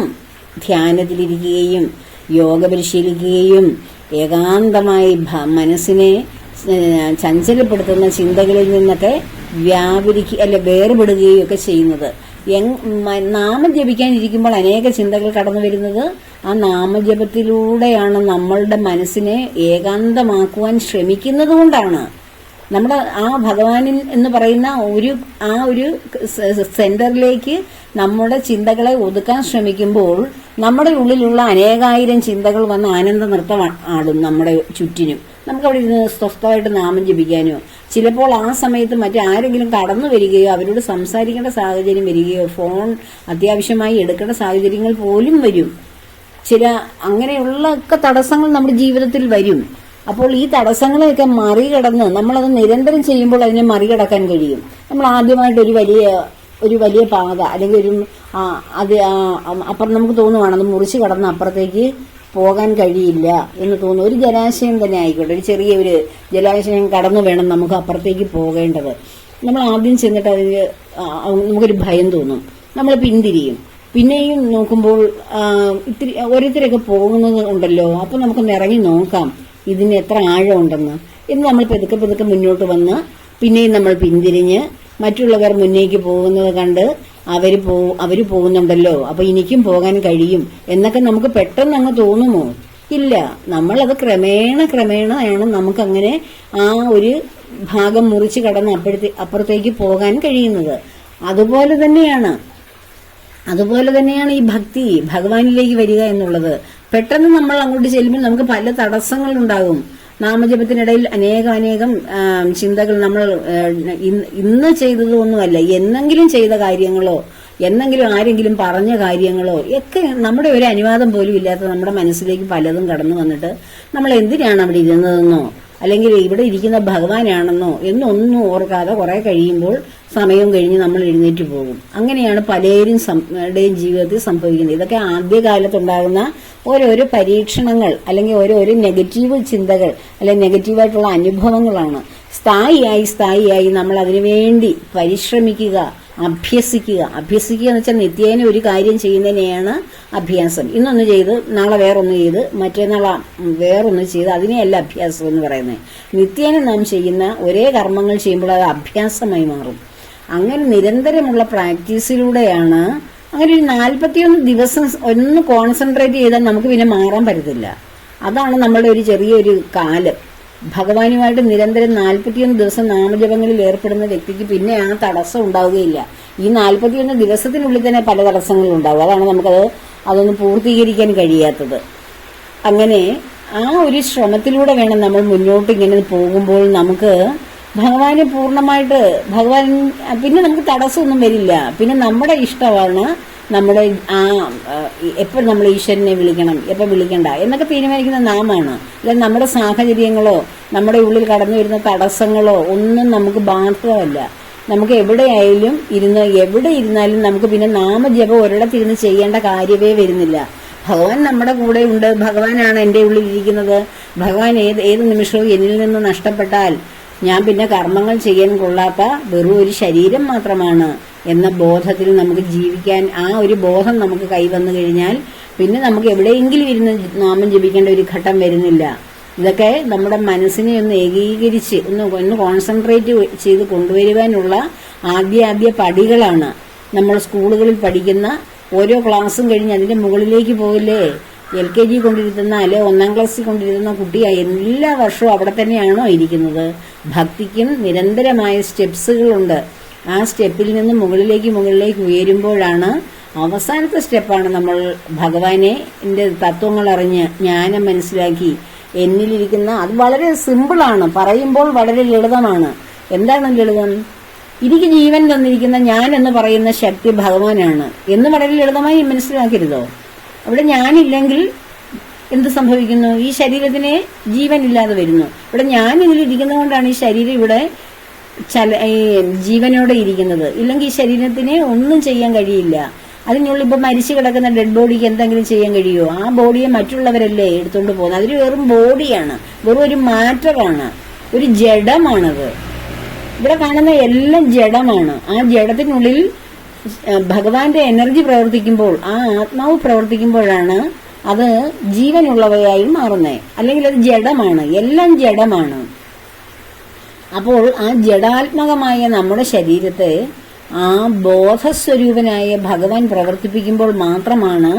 ധ്യാനത്തിലിരിക്കുകയും യോഗ പരിശീലിക്കുകയും ഏകാന്തമായി മനസ്സിനെ ചഞ്ചലപ്പെടുത്തുന്ന ചിന്തകളിൽ നിന്നൊക്കെ വേർപെടുകയും ഒക്കെ ചെയ്യുന്നത്. നാമം ജപിക്കാനിരിക്കുമ്പോൾ അനേക ചിന്തകൾ കടന്നു വരുന്നത് ആ നാമജപത്തിലൂടെയാണ്. നമ്മളുടെ മനസ്സിനെ ഏകാന്തമാക്കുവാൻ ശ്രമിക്കുന്നത് കൊണ്ടാണ്. നമ്മുടെ ആ ഭഗവാനിൽ എന്ന് പറയുന്ന ആ ഒരു സെന്ററിലേക്ക് നമ്മുടെ ചിന്തകളെ ഒതുക്കാൻ ശ്രമിക്കുമ്പോൾ നമ്മുടെ ഉള്ളിലുള്ള അനേകായിരം ചിന്തകൾ വന്ന് ആനന്ദ നൃത്തം ആടും നമ്മുടെ ചുറ്റിനും. നമുക്കവിടെ ഇരുന്ന് സ്വസ്ഥമായിട്ട് നാമം ജപിക്കാനോ, ചിലപ്പോൾ ആ സമയത്ത് മറ്റാരെങ്കിലും കടന്നു വരികയോ അവരോട് സംസാരിക്കേണ്ട സാഹചര്യം വരികയോ ഫോൺ അത്യാവശ്യമായി എടുക്കേണ്ട സാഹചര്യങ്ങൾ പോലും വരും. അങ്ങനെയുള്ള ഒക്കെ തടസ്സങ്ങൾ നമ്മുടെ ജീവിതത്തിൽ വരും. അപ്പോൾ ഈ തടസ്സങ്ങളെയൊക്കെ മറികടന്ന് നമ്മളത് നിരന്തരം ചെയ്യുമ്പോൾ അതിനെ മറികടക്കാൻ കഴിയും. നമ്മൾ ആദ്യമായിട്ട് ഒരു വലിയ പാത അല്ലെങ്കിൽ അപ്പുറം നമുക്ക് തോന്നുവാണ് അത് മുറിച്ച് കടന്ന് അപ്പുറത്തേക്ക് പോകാൻ കഴിയില്ല എന്ന് തോന്നുന്നു. ഒരു ജലാശയം തന്നെ ആയിക്കോട്ടെ, ഒരു ചെറിയൊരു ജലാശയം കടന്നു വേണം നമുക്ക് അപ്പുറത്തേക്ക് പോകേണ്ടത്. നമ്മൾ ആദ്യം ചെന്നിട്ട് നമുക്കൊരു ഭയം തോന്നും, നമ്മൾ പിന്തിരിയും. പിന്നെയും നോക്കുമ്പോൾ ഓരോരുത്തരൊക്കെ പോകുന്നത് ഉണ്ടല്ലോ, അപ്പോൾ നമുക്കൊന്ന് ഇറങ്ങി നോക്കാം ഇതിന് എത്ര ആഴമുണ്ടെന്ന് എന്ന് നമ്മൾ പതുക്കെ മുന്നോട്ട് വന്ന് പിന്നെയും നമ്മൾ പിന്തിരിഞ്ഞ് മറ്റുള്ളവർ മുന്നേക്ക് പോകുന്നത് കണ്ട് അവര് പോകുന്നുണ്ടല്ലോ, അപ്പൊ എനിക്കും പോകാൻ കഴിയും എന്നൊക്കെ നമുക്ക് പെട്ടെന്ന് അങ്ങ് തോന്നുമോ? ഇല്ല. നമ്മളത് ക്രമേണയാണ് നമുക്കങ്ങനെ ആ ഒരു ഭാഗം മുറിച്ച് കടന്ന് അപ്പുറത്തേക്ക് പോകാൻ കഴിയുന്നത്. അതുപോലെ തന്നെയാണ് ഈ ഭക്തി, ഭഗവാനിലേക്ക് വരിക എന്നുള്ളത്. പെട്ടെന്ന് നമ്മൾ അങ്ങോട്ട് ചെല്ലുമ്പോൾ നമുക്ക് പല തടസ്സങ്ങളുണ്ടാകും. നാമജപത്തിനിടയിൽ അനേകം ചിന്തകൾ നമ്മൾ ഇന്ന് ചെയ്തതൊന്നുമല്ല, എന്നെങ്കിലും ചെയ്ത കാര്യങ്ങളോ എന്നെങ്കിലും ആരെങ്കിലും പറഞ്ഞ കാര്യങ്ങളോ ഒക്കെ നമ്മുടെ ഒരു അനുവാദം പോലും ഇല്ലാത്ത നമ്മുടെ മനസ്സിലേക്ക് പലതും കടന്നു വന്നിട്ട് നമ്മൾ എന്തിനാണ് അവിടെ ഇരുന്നതെന്നോ അല്ലെങ്കിൽ ഇവിടെ ഇരിക്കുന്ന ഭഗവാനാണെന്നോ എന്നൊന്നും ഓർക്കാതെ കുറെ കഴിയുമ്പോൾ സമയം കഴിഞ്ഞ് നമ്മൾ എഴുന്നേറ്റ് പോകും. അങ്ങനെയാണ് പലരുടെയും ജീവിതത്തിൽ സംഭവിക്കുന്നത്. ഇതൊക്കെ ആദ്യകാലത്തുണ്ടാകുന്ന ഓരോരോ പരീക്ഷണങ്ങൾ അല്ലെങ്കിൽ ഓരോരോ നെഗറ്റീവ് ചിന്തകൾ അല്ലെങ്കിൽ നെഗറ്റീവായിട്ടുള്ള അനുഭവങ്ങളാണ്. സ്ഥായിയായി നമ്മൾ അതിനുവേണ്ടി പരിശ്രമിക്കുക, അഭ്യസിക്കുക എന്ന് വെച്ചാൽ നിത്യേന ഒരു കാര്യം ചെയ്യുന്നതിനെയാണ് അഭ്യാസം. ഇന്നൊന്ന് ചെയ്ത് നാളെ വേറൊന്ന് ചെയ്ത് മറ്റന്നാൾ വേറൊന്ന് ചെയ്ത് അതിനെയല്ല അഭ്യാസം എന്ന് പറയുന്നത്. നിത്യേന നാം ചെയ്യുന്ന ഒരേ കർമ്മങ്ങൾ ചെയ്യുമ്പോൾ അത് അഭ്യാസമായി മാറും. അങ്ങനെ നിരന്തരമുള്ള പ്രാക്ടീസിലൂടെയാണ്. അങ്ങനെ ഒരു 41 ദിവസം ഒന്ന് കോൺസെൻട്രേറ്റ് ചെയ്താൽ നമുക്ക് പിന്നെ മാറാൻ പറ്റത്തില്ല. അതാണ് നമ്മളുടെ ഒരു ചെറിയൊരു കാലം. ഭഗവാനുമായിട്ട് നിരന്തരം 41 ദിവസം നാമജപങ്ങളിൽ ഏർപ്പെടുന്ന വ്യക്തിക്ക് പിന്നെ ആ തടസ്സം ഉണ്ടാവുകയില്ല. ഈ 41 ദിവസത്തിനുള്ളിൽ തന്നെ പല തടസ്സങ്ങളും ഉണ്ടാവും. അതാണ് അതൊന്ന് പൂർത്തീകരിക്കാൻ കഴിയാത്തത്. അങ്ങനെ ആ ഒരു ശ്രമത്തിലൂടെ വേണം നമ്മൾ മുന്നോട്ട് ഇങ്ങനെ പോകുമ്പോൾ നമുക്ക് ഭഗവാനെ പൂർണ്ണമായിട്ട് പിന്നെ നമുക്ക് തടസ്സമൊന്നും വരില്ല. പിന്നെ നമ്മുടെ ഇഷ്ടമാണ് നമ്മുടെ എപ്പോൾ നമ്മൾ ഈശ്വരനെ വിളിക്കണം, എപ്പോൾ വിളിക്കണ്ട എന്നൊക്കെ തീരുമാനിക്കുന്ന നാമാണ്. അല്ല നമ്മുടെ സാഹചര്യങ്ങളോ നമ്മുടെ ഉള്ളിൽ കടന്നു വരുന്ന തടസ്സങ്ങളോ ഒന്നും നമുക്ക് ബാധകമല്ല. നമുക്ക് എവിടെ ഇരുന്നാലും നമുക്ക് പിന്നെ നാമജപം ഒരിടത്തിരുന്ന് ചെയ്യേണ്ട കാര്യമേ വരുന്നില്ല. ഭഗവാൻ നമ്മുടെ കൂടെ ഉണ്ട്. ഭഗവാനാണ് എൻ്റെ ഉള്ളിൽ ഇരിക്കുന്നത്. ഭഗവാൻ ഏത് നിമിഷവും എന്നിൽ നിന്ന് നഷ്ടപ്പെട്ടാൽ ഞാൻ പിന്നെ കർമ്മങ്ങൾ ചെയ്യാൻ കൊള്ളാത്ത വെറും ഒരു ശരീരം മാത്രമാണ് എന്ന ബോധത്തിൽ നമുക്ക് ജീവിക്കാൻ, ആ ഒരു ബോധം നമുക്ക് കൈവന്നു കഴിഞ്ഞാൽ പിന്നെ നമുക്ക് എവിടെയെങ്കിലും ഇരുന്ന് നാമം ജപിക്കേണ്ട ഒരു ഘട്ടം വരുന്നില്ല. ഇതൊക്കെ നമ്മുടെ മനസ്സിനെ ഒന്ന് ഏകീകരിച്ച് ഒന്ന് കോൺസെൻട്രേറ്റ് ചെയ്ത് കൊണ്ടുവരുവാനുള്ള ആദ്യ പടികളാണ്. നമ്മൾ സ്കൂളുകളിൽ പഠിക്കുന്ന ഓരോ ക്ലാസ്സും കഴിഞ്ഞ് അതിന്റെ മുകളിലേക്ക് പോകില്ലേ, LKG കൊണ്ടിരുത്തുന്ന അല്ലെ 1ാം ക്ലാസ്സിൽ കൊണ്ടിരുന്ന കുട്ടിയായി എല്ലാ വർഷവും അവിടെ തന്നെയാണോ ഇരിക്കുന്നത്? ഭക്തിക്കും നിരന്തരമായ സ്റ്റെപ്സുകളുണ്ട്. ആ സ്റ്റെപ്പിൽ നിന്ന് മുകളിലേക്ക് ഉയരുമ്പോഴാണ് അവസാനത്തെ സ്റ്റെപ്പാണ് നമ്മൾ ഭഗവാനെ തത്വങ്ങൾ അറിഞ്ഞ് ജ്ഞാനം മനസ്സിലാക്കി എന്നിലിരിക്കുന്ന, അത് വളരെ സിമ്പിളാണ്, പറയുമ്പോൾ വളരെ ലളിതമാണ്. എന്താണ് ലളിതം? എനിക്ക് ജീവൻ തന്നിരിക്കുന്ന ഞാൻ എന്ന് പറയുന്ന ശക്തി ഭഗവാനാണ് എന്ന് വളരെ ലളിതമായി മനസ്സിലാക്കരുതോ? അവിടെ ഞാനില്ലെങ്കിൽ എന്ത് സംഭവിക്കുന്നു? ഈ ശരീരത്തിന് ജീവൻ ഇല്ലാതെ വരുന്നു. ഇവിടെ ഞാൻ ഇതിലിരിക്കുന്നത് കൊണ്ടാണ് ഈ ശരീരം ഇവിടെ ജീവനോടെ ഇരിക്കുന്നത്. ഇല്ലെങ്കിൽ ഈ ശരീരത്തിന് ഒന്നും ചെയ്യാൻ കഴിയില്ല. അതിനുള്ളിൽ ഇപ്പൊ മരിച്ചു കിടക്കുന്ന ഡെഡ് ബോഡിക്ക് എന്തെങ്കിലും ചെയ്യാൻ കഴിയുമോ? ആ ബോഡിയെ മറ്റുള്ളവരല്ലേ എടുത്തുകൊണ്ട് പോകുന്നത്. അതൊരു വെറും ബോഡിയാണ്, വെറും ഒരു മാറ്ററാണ്, ഒരു ജഡമാണത്. ഇവിടെ കാണുന്ന എല്ലാം ജഡമാണ്. ആ ജഡത്തിനുള്ളിൽ ഭഗവാന്റെ എനർജി പ്രവർത്തിക്കുമ്പോൾ, ആ ആത്മാവ് പ്രവർത്തിക്കുമ്പോഴാണ് അത് ജീവനുള്ളവയായി മാറുന്നത്. അല്ലെങ്കിൽ അത് ജഡമാണ്, എല്ലാം ജഡമാണ്. അപ്പോൾ ആ ജഡാത്മകമായ നമ്മുടെ ശരീരത്തെ ആ ബോധസ്വരൂപനായ ഭഗവാൻ പ്രവർത്തിപ്പിക്കുമ്പോൾ മാത്രമാണ്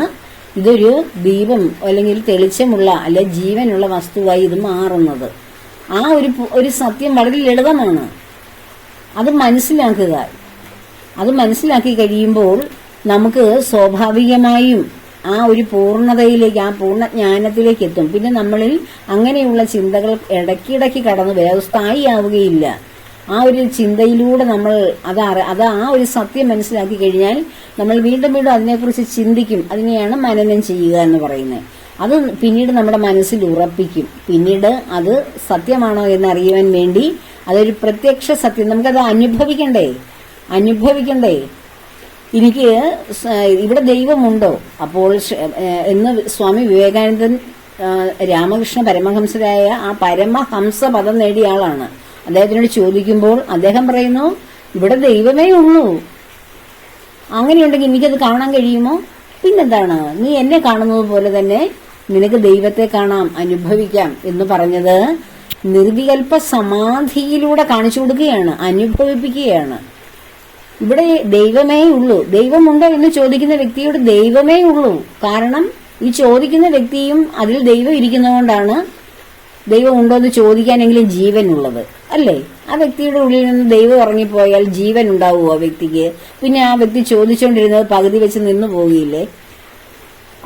ഇതൊരു ദീപം അല്ലെങ്കിൽ തെളിച്ചമുള്ള അല്ലെ ജീവനുള്ള വസ്തുവായി ഇത് മാറുന്നത്. ആ ഒരു സത്യം വളരെ ലളിതമാണ്. അത് മനസ്സിലാക്കുക. അത് മനസ്സിലാക്കി കഴിയുമ്പോൾ നമുക്ക് സ്വാഭാവികമായും ആ ഒരു പൂർണ്ണതയിലേക്ക്, ആ പൂർണ്ണജ്ഞാനത്തിലേക്ക് എത്തും. പിന്നെ നമ്മളിൽ അങ്ങനെയുള്ള ചിന്തകൾ ഇടയ്ക്കിടയ്ക്ക് കടന്നു വരും. അത് സ്ഥായിയാവുകയില്ല. ആ ഒരു ചിന്തയിലൂടെ നമ്മൾ അത് ആ ഒരു സത്യം മനസ്സിലാക്കി കഴിഞ്ഞാൽ നമ്മൾ വീണ്ടും വീണ്ടും അതിനെക്കുറിച്ച് ചിന്തിക്കും. അതിനെയാണ് മനനം ചെയ്യുക എന്ന് പറയുന്നത്. അത് പിന്നീട് നമ്മുടെ മനസ്സിൽ ഉറപ്പിക്കും. പിന്നീട് അത് സത്യമാണോ എന്നറിയുവാൻ വേണ്ടി അതൊരു പ്രത്യക്ഷ സത്യം, നമുക്കത് അനുഭവിക്കണ്ടേ. എനിക്ക് ഇവിടെ ദൈവമുണ്ടോ അപ്പോൾ എന്ന് സ്വാമി വിവേകാനന്ദൻ രാമകൃഷ്ണ പരമഹംസരായ ആ പരമഹംസ പദം നേടിയ ആളാണ്. അദ്ദേഹത്തിനോട് ചോദിക്കുമ്പോൾ അദ്ദേഹം പറയുന്നു, ഇവിടെ ദൈവമേ ഉള്ളൂ. അങ്ങനെയുണ്ടെങ്കിൽ എനിക്കത് കാണാൻ കഴിയുമോ? പിന്നെന്താണ്, നീ എന്നെ കാണുന്നത് പോലെ തന്നെ നിനക്ക് ദൈവത്തെ കാണാം, അനുഭവിക്കാം എന്ന് പറഞ്ഞത് നിർവികൽപ്പ സമാധിയിലൂടെ കാണിച്ചു കൊടുക്കുകയാണ്, അനുഭവിപ്പിക്കുകയാണ്. ഇവിടെ ദൈവമേ ഉള്ളൂ. ദൈവമുണ്ടോ എന്ന് ചോദിക്കുന്ന വ്യക്തിയോട് ദൈവമേ ഉള്ളൂ. കാരണം ഈ ചോദിക്കുന്ന വ്യക്തിയും അതിൽ ദൈവം ഇരിക്കുന്നതുകൊണ്ടാണ് ദൈവം ഉണ്ടോ എന്ന് ചോദിക്കാനെങ്കിലും ജീവനുള്ളത് അല്ലേ? ആ വ്യക്തിയുടെ ഉള്ളിൽ നിന്ന് ദൈവം ഇറങ്ങിപ്പോയാൽ ജീവൻ ഉണ്ടാവുമോ ആ വ്യക്തിക്ക്? പിന്നെ ആ വ്യക്തി ചോദിച്ചുകൊണ്ടിരുന്നത് പകുതി വെച്ച് നിന്നു പോവുകയില്ലേ?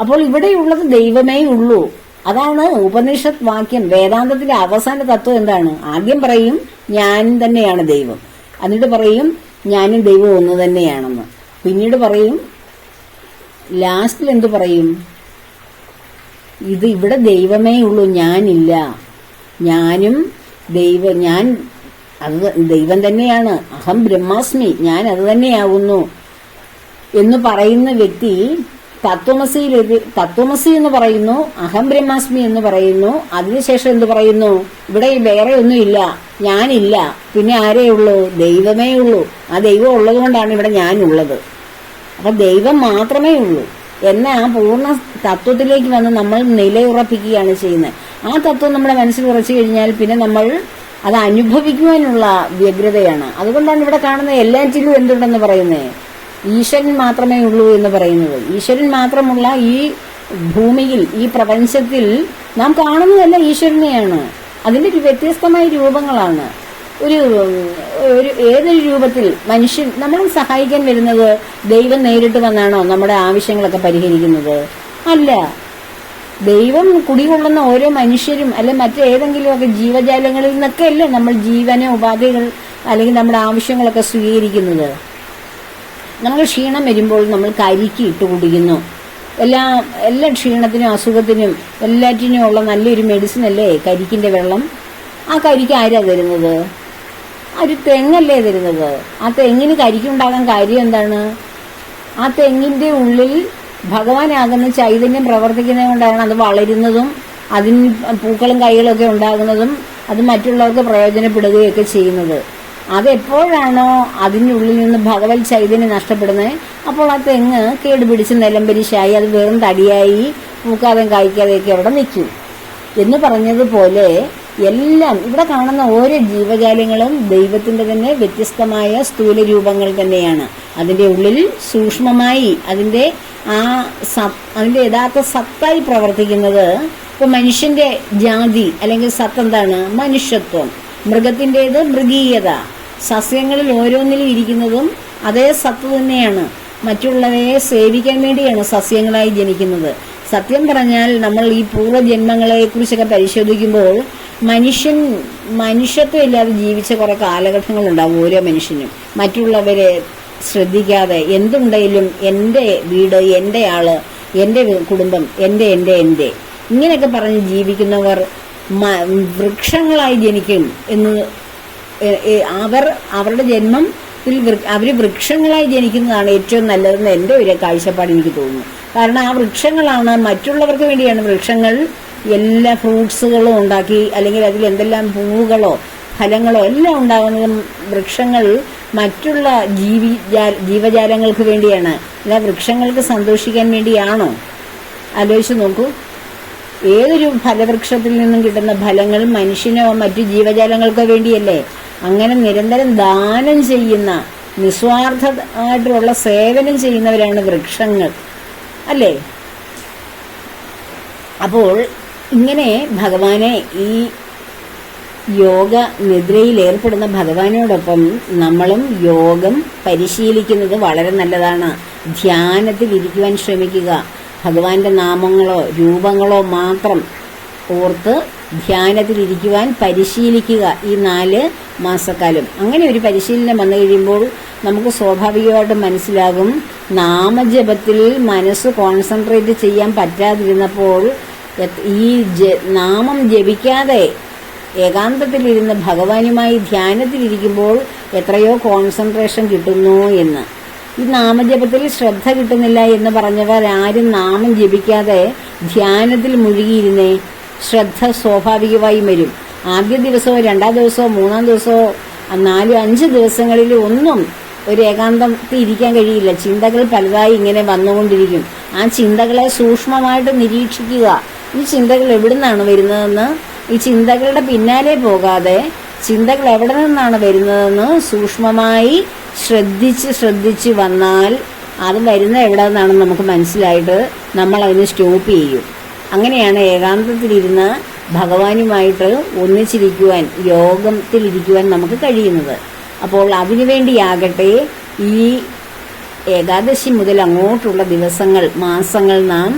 അപ്പോൾ ഇവിടെയുള്ളത് ദൈവമേ ഉള്ളൂ. അതാണ് ഉപനിഷത്ത് വാക്യം. വേദാന്തത്തിന്റെ അവസാന തത്വം എന്താണ്? ആദ്യം പറയും ഞാൻ തന്നെയാണ് ദൈവം, എന്നിട്ട് പറയും ഞാനും ദൈവം ഒന്ന് തന്നെയാണെന്ന്. പിന്നീട് പറയും, ലാസ്റ്റിൽ എന്തു പറയും? ഇത് ഇവിടെ ദൈവമേ ഉള്ളൂ, ഞാനില്ല. ഞാൻ അത് ദൈവം തന്നെയാണ്. അഹം ബ്രഹ്മാസ്മി, ഞാൻ അത് തന്നെയാകുന്നു എന്ന് പറയുന്ന വ്യക്തി തത്വമസി എന്ന് പറയുന്നു, അഹം ബ്രഹ്മാസ്മി എന്ന് പറയുന്നു. അതിനുശേഷം എന്ത് പറയുന്നു? ഇവിടെ വേറെ ഒന്നുമില്ല, ഞാനില്ല, പിന്നെ ആരേ ഉള്ളൂ? ദൈവമേ ഉള്ളൂ. ആ ദൈവം ഉള്ളത് കൊണ്ടാണ് ഇവിടെ ഞാനുള്ളത്. അപ്പൊ ദൈവം മാത്രമേ ഉള്ളൂ എന്ന ആ പൂർണ്ണ തത്വത്തിലേക്ക് വന്ന് നമ്മൾ നിലയുറപ്പിക്കുകയാണ് ചെയ്യുന്നത്. ആ തത്വം നമ്മുടെ മനസ്സിൽ ഉറച്ചു കഴിഞ്ഞാൽ പിന്നെ നമ്മൾ അത് അനുഭവിക്കുവാനുള്ള വ്യഗ്രതയാണ്. അതുകൊണ്ടാണ് ഇവിടെ കാണുന്ന എല്ലാറ്റിലും എന്തുണ്ടെന്ന് പറയുന്നത്? ഈശ്വരൻ മാത്രമേ ഉള്ളൂ എന്ന് പറയുന്നത്. ഈശ്വരൻ മാത്രമുള്ള ഈ ഭൂമിയിൽ, ഈ പ്രപഞ്ചത്തിൽ നാം കാണുന്നതല്ല ഈശ്വരനെയാണ്. അതിന്റെ വ്യത്യസ്തമായ രൂപങ്ങളാണ്. ഏതൊരു രൂപത്തിൽ മനുഷ്യൻ നമ്മളെ സഹായിക്കാൻ വരുന്നത് ദൈവം നേരിട്ട് വന്നാണോ നമ്മുടെ ആവശ്യങ്ങളൊക്കെ പരിഹരിക്കുന്നത്? അല്ല. ദൈവം കുടികൊള്ളുന്ന ഓരോ മനുഷ്യരും അല്ലെ മറ്റേതെങ്കിലുമൊക്കെ ജീവജാലങ്ങളിൽ നിന്നൊക്കെ അല്ലേ നമ്മൾ ജീവന ഉപാധികൾ അല്ലെങ്കിൽ നമ്മുടെ ആവശ്യങ്ങളൊക്കെ സ്വീകരിക്കുന്നത്. നമുക്ക് ക്ഷീണം വരുമ്പോൾ നമ്മൾ കരിക്ക് ഇട്ട് കുടിക്കുന്നു. എല്ലാ ക്ഷീണത്തിനും അസുഖത്തിനും എല്ലാറ്റിനും ഉള്ള നല്ലൊരു മെഡിസിൻ അല്ലേ കരിക്കിന്റെ വെള്ളം. ആ കരിക്ക് ആരാ തരുന്നത്? ഒരു തെങ്ങല്ലേ തരുന്നത്. ആ തെങ്ങിന് കരിക്കുണ്ടാകാൻ കാര്യം എന്താണ്? ആ തെങ്ങിന്റെ ഉള്ളിൽ ഭഗവാനാകുന്ന ചൈതന്യം പ്രവർത്തിക്കുന്നത് കൊണ്ടാണ് അത് വളരുന്നതും അതിന് പൂക്കളും കൈകളും ഒക്കെ ഉണ്ടാകുന്നതും അത് മറ്റുള്ളവർക്ക് പ്രയോജനപ്പെടുകയൊക്കെ ചെയ്യുന്നത്. അതെപ്പോഴാണോ അതിനുള്ളിൽ നിന്ന് ഭഗവത് ചൈതന്യം നഷ്ടപ്പെടുന്നത്, അപ്പോൾ ആ തെങ്ങ് കേടുപിടിച്ച് നിലംപരിശായി അത് വെറും തടിയായി പൂക്കാതെയും കായ്ക്കാതെയൊക്കെ അവിടെ നിൽക്കും. എന്ന് പറഞ്ഞതുപോലെ എല്ലാം ഇവിടെ കാണുന്ന ഓരോ ജീവജാലങ്ങളും ദൈവത്തിന്റെ തന്നെ വ്യത്യസ്തമായ സ്ഥൂല രൂപങ്ങൾ തന്നെയാണ്. അതിന്റെ ഉള്ളിൽ സൂക്ഷ്മമായി അതിന്റെ യഥാർത്ഥ സത്തായി പ്രവർത്തിക്കുന്നത്. ഇപ്പൊ മനുഷ്യന്റെ ജാതി അല്ലെങ്കിൽ സത്ത് എന്താണ്? മനുഷ്യത്വം. മൃഗത്തിൻ്റെത് മൃഗീയത. സസ്യങ്ങളിൽ ഓരോന്നിലും ഇരിക്കുന്നതും അതേ സത്ത് തന്നെയാണ്. മറ്റുള്ളവയെ സേവിക്കാൻ വേണ്ടിയാണ് സസ്യങ്ങളായി ജനിക്കുന്നത്. സത്യം പറഞ്ഞാൽ നമ്മൾ ഈ പൂർവ്വജന്മങ്ങളെ കുറിച്ചൊക്കെ പരിശോധിക്കുമ്പോൾ മനുഷ്യത്വം ഇല്ലാതെ ജീവിച്ച കുറെ കാലഘട്ടങ്ങളുണ്ടാവും ഓരോ മനുഷ്യനും. മറ്റുള്ളവരെ ശ്രദ്ധിക്കാതെ എന്തുണ്ടെങ്കിലും എൻ്റെ വീട്, എൻ്റെ ആള്, എൻ്റെ കുടുംബം, എൻ്റെ ഇങ്ങനെയൊക്കെ പറഞ്ഞ് ജീവിക്കുന്നവർ വൃക്ഷങ്ങളായി ജനിക്കും എന്ന് അവരുടെ ജന്മത്തിൽ അവർ വൃക്ഷങ്ങളായി ജനിക്കുന്നതാണ് ഏറ്റവും നല്ലതെന്ന് എൻ്റെ ഒരു കാഴ്ചപ്പാട് എനിക്ക് തോന്നുന്നു. കാരണം ആ വൃക്ഷങ്ങളാണ് മറ്റുള്ളവർക്ക് വേണ്ടിയാണ് വൃക്ഷങ്ങൾ എല്ലാ ഫ്രൂട്ട്സുകളും ഉണ്ടാക്കി, അല്ലെങ്കിൽ അതിൽ എന്തെല്ലാം പൂവുകളോ ഫലങ്ങളോ എല്ലാം ഉണ്ടാകുന്നതും വൃക്ഷങ്ങൾ മറ്റുള്ള ജീവജാലങ്ങൾക്ക് വേണ്ടിയാണ്. അല്ല വൃക്ഷങ്ങൾക്ക് സന്തോഷിക്കാൻ വേണ്ടിയാണോ? ആലോചിച്ച് നോക്കൂ. ഏതൊരു ഫലവൃക്ഷത്തിൽ നിന്നും കിട്ടുന്ന ഫലങ്ങൾ മനുഷ്യനോ മറ്റു ജീവജാലങ്ങൾക്കോ വേണ്ടിയല്ലേ? അങ്ങനെ നിരന്തരം ദാനം ചെയ്യുന്ന, നിസ്വാർത്ഥമായിട്ടുള്ള സേവനം ചെയ്യുന്നവരാണ് വൃക്ഷങ്ങൾ, അല്ലേ? അപ്പോൾ ഇങ്ങനെ ഭഗവാനെ, ഈ യോഗ നിദ്രയിൽ ഏർപ്പെടുന്ന ഭഗവാനോടൊപ്പം നമ്മളും യോഗം പരിശീലിക്കുന്നത് വളരെ നല്ലതാണ്. ധ്യാനത്തിൽ ഇരിക്കുവാൻ ശ്രമിക്കുക. ഭഗവാന്റെ നാമങ്ങളോ രൂപങ്ങളോ മാത്രം ഓർത്ത് ധ്യാനത്തിലിരിക്കുവാൻ പരിശീലിക്കുക ഈ 4 മാസക്കാലം. അങ്ങനെ ഒരു പരിശീലനം വന്നു കഴിയുമ്പോൾ നമുക്ക് സ്വാഭാവികമായിട്ടും മനസ്സിലാകും, നാമജപത്തിൽ മനസ്സ് കോൺസെൻട്രേറ്റ് ചെയ്യാൻ പറ്റാതിരുന്നപ്പോൾ ഈ നാമം ജപിക്കാതെ ഏകാന്തത്തിലിരുന്ന് ഭഗവാനുമായി ധ്യാനത്തിലിരിക്കുമ്പോൾ എത്രയോ കോൺസെൻട്രേഷൻ കിട്ടുന്നു എന്ന്. ഈ നാമജപത്തിൽ ശ്രദ്ധ കിട്ടുന്നില്ല എന്ന് പറഞ്ഞവർ ആരും നാമം ജപിക്കാതെ ധ്യാനത്തിൽ മുഴുകിയിരുന്നേ, ശ്രദ്ധ സ്വാഭാവികമായും വരും. ആദ്യ ദിവസമോ 2ാം ദിവസമോ 3ാം ദിവസമോ 4-5 ദിവസങ്ങളിൽ ഒന്നും ഒരു ഏകാന്തത്തിൽ ഇരിക്കാൻ കഴിയില്ല. ചിന്തകൾ പലതായി ഇങ്ങനെ വന്നുകൊണ്ടിരിക്കും. ആ ചിന്തകളെ സൂക്ഷ്മമായിട്ട് നിരീക്ഷിക്കുക. ഈ ചിന്തകൾ എവിടെ നിന്നാണ് വരുന്നതെന്ന്, ഈ ചിന്തകളുടെ പിന്നാലെ പോകാതെ ചിന്തകൾ എവിടെ നിന്നാണ് വരുന്നതെന്ന് സൂക്ഷ്മമായി ശ്രദ്ധിച്ച് വന്നാൽ അത് വരുന്ന എവിടെ നിന്നാണെന്ന് നമുക്ക് മനസ്സിലായിട്ട് നമ്മൾ അതിന് സ്റ്റോപ്പ് ചെയ്യും. അങ്ങനെയാണ് ഏകാന്തത്തിലിരുന്ന് ഭഗവാനുമായിട്ട് ഒന്നിച്ചിരിക്കുവാൻ, യോഗത്തിലിരിക്കുവാൻ നമുക്ക് കഴിയുന്നത്. അപ്പോൾ അതിനുവേണ്ടിയാകട്ടെ ഈ ഏകാദശി മുതൽ അങ്ങോട്ടുള്ള ദിവസങ്ങൾ, മാസങ്ങൾ നാം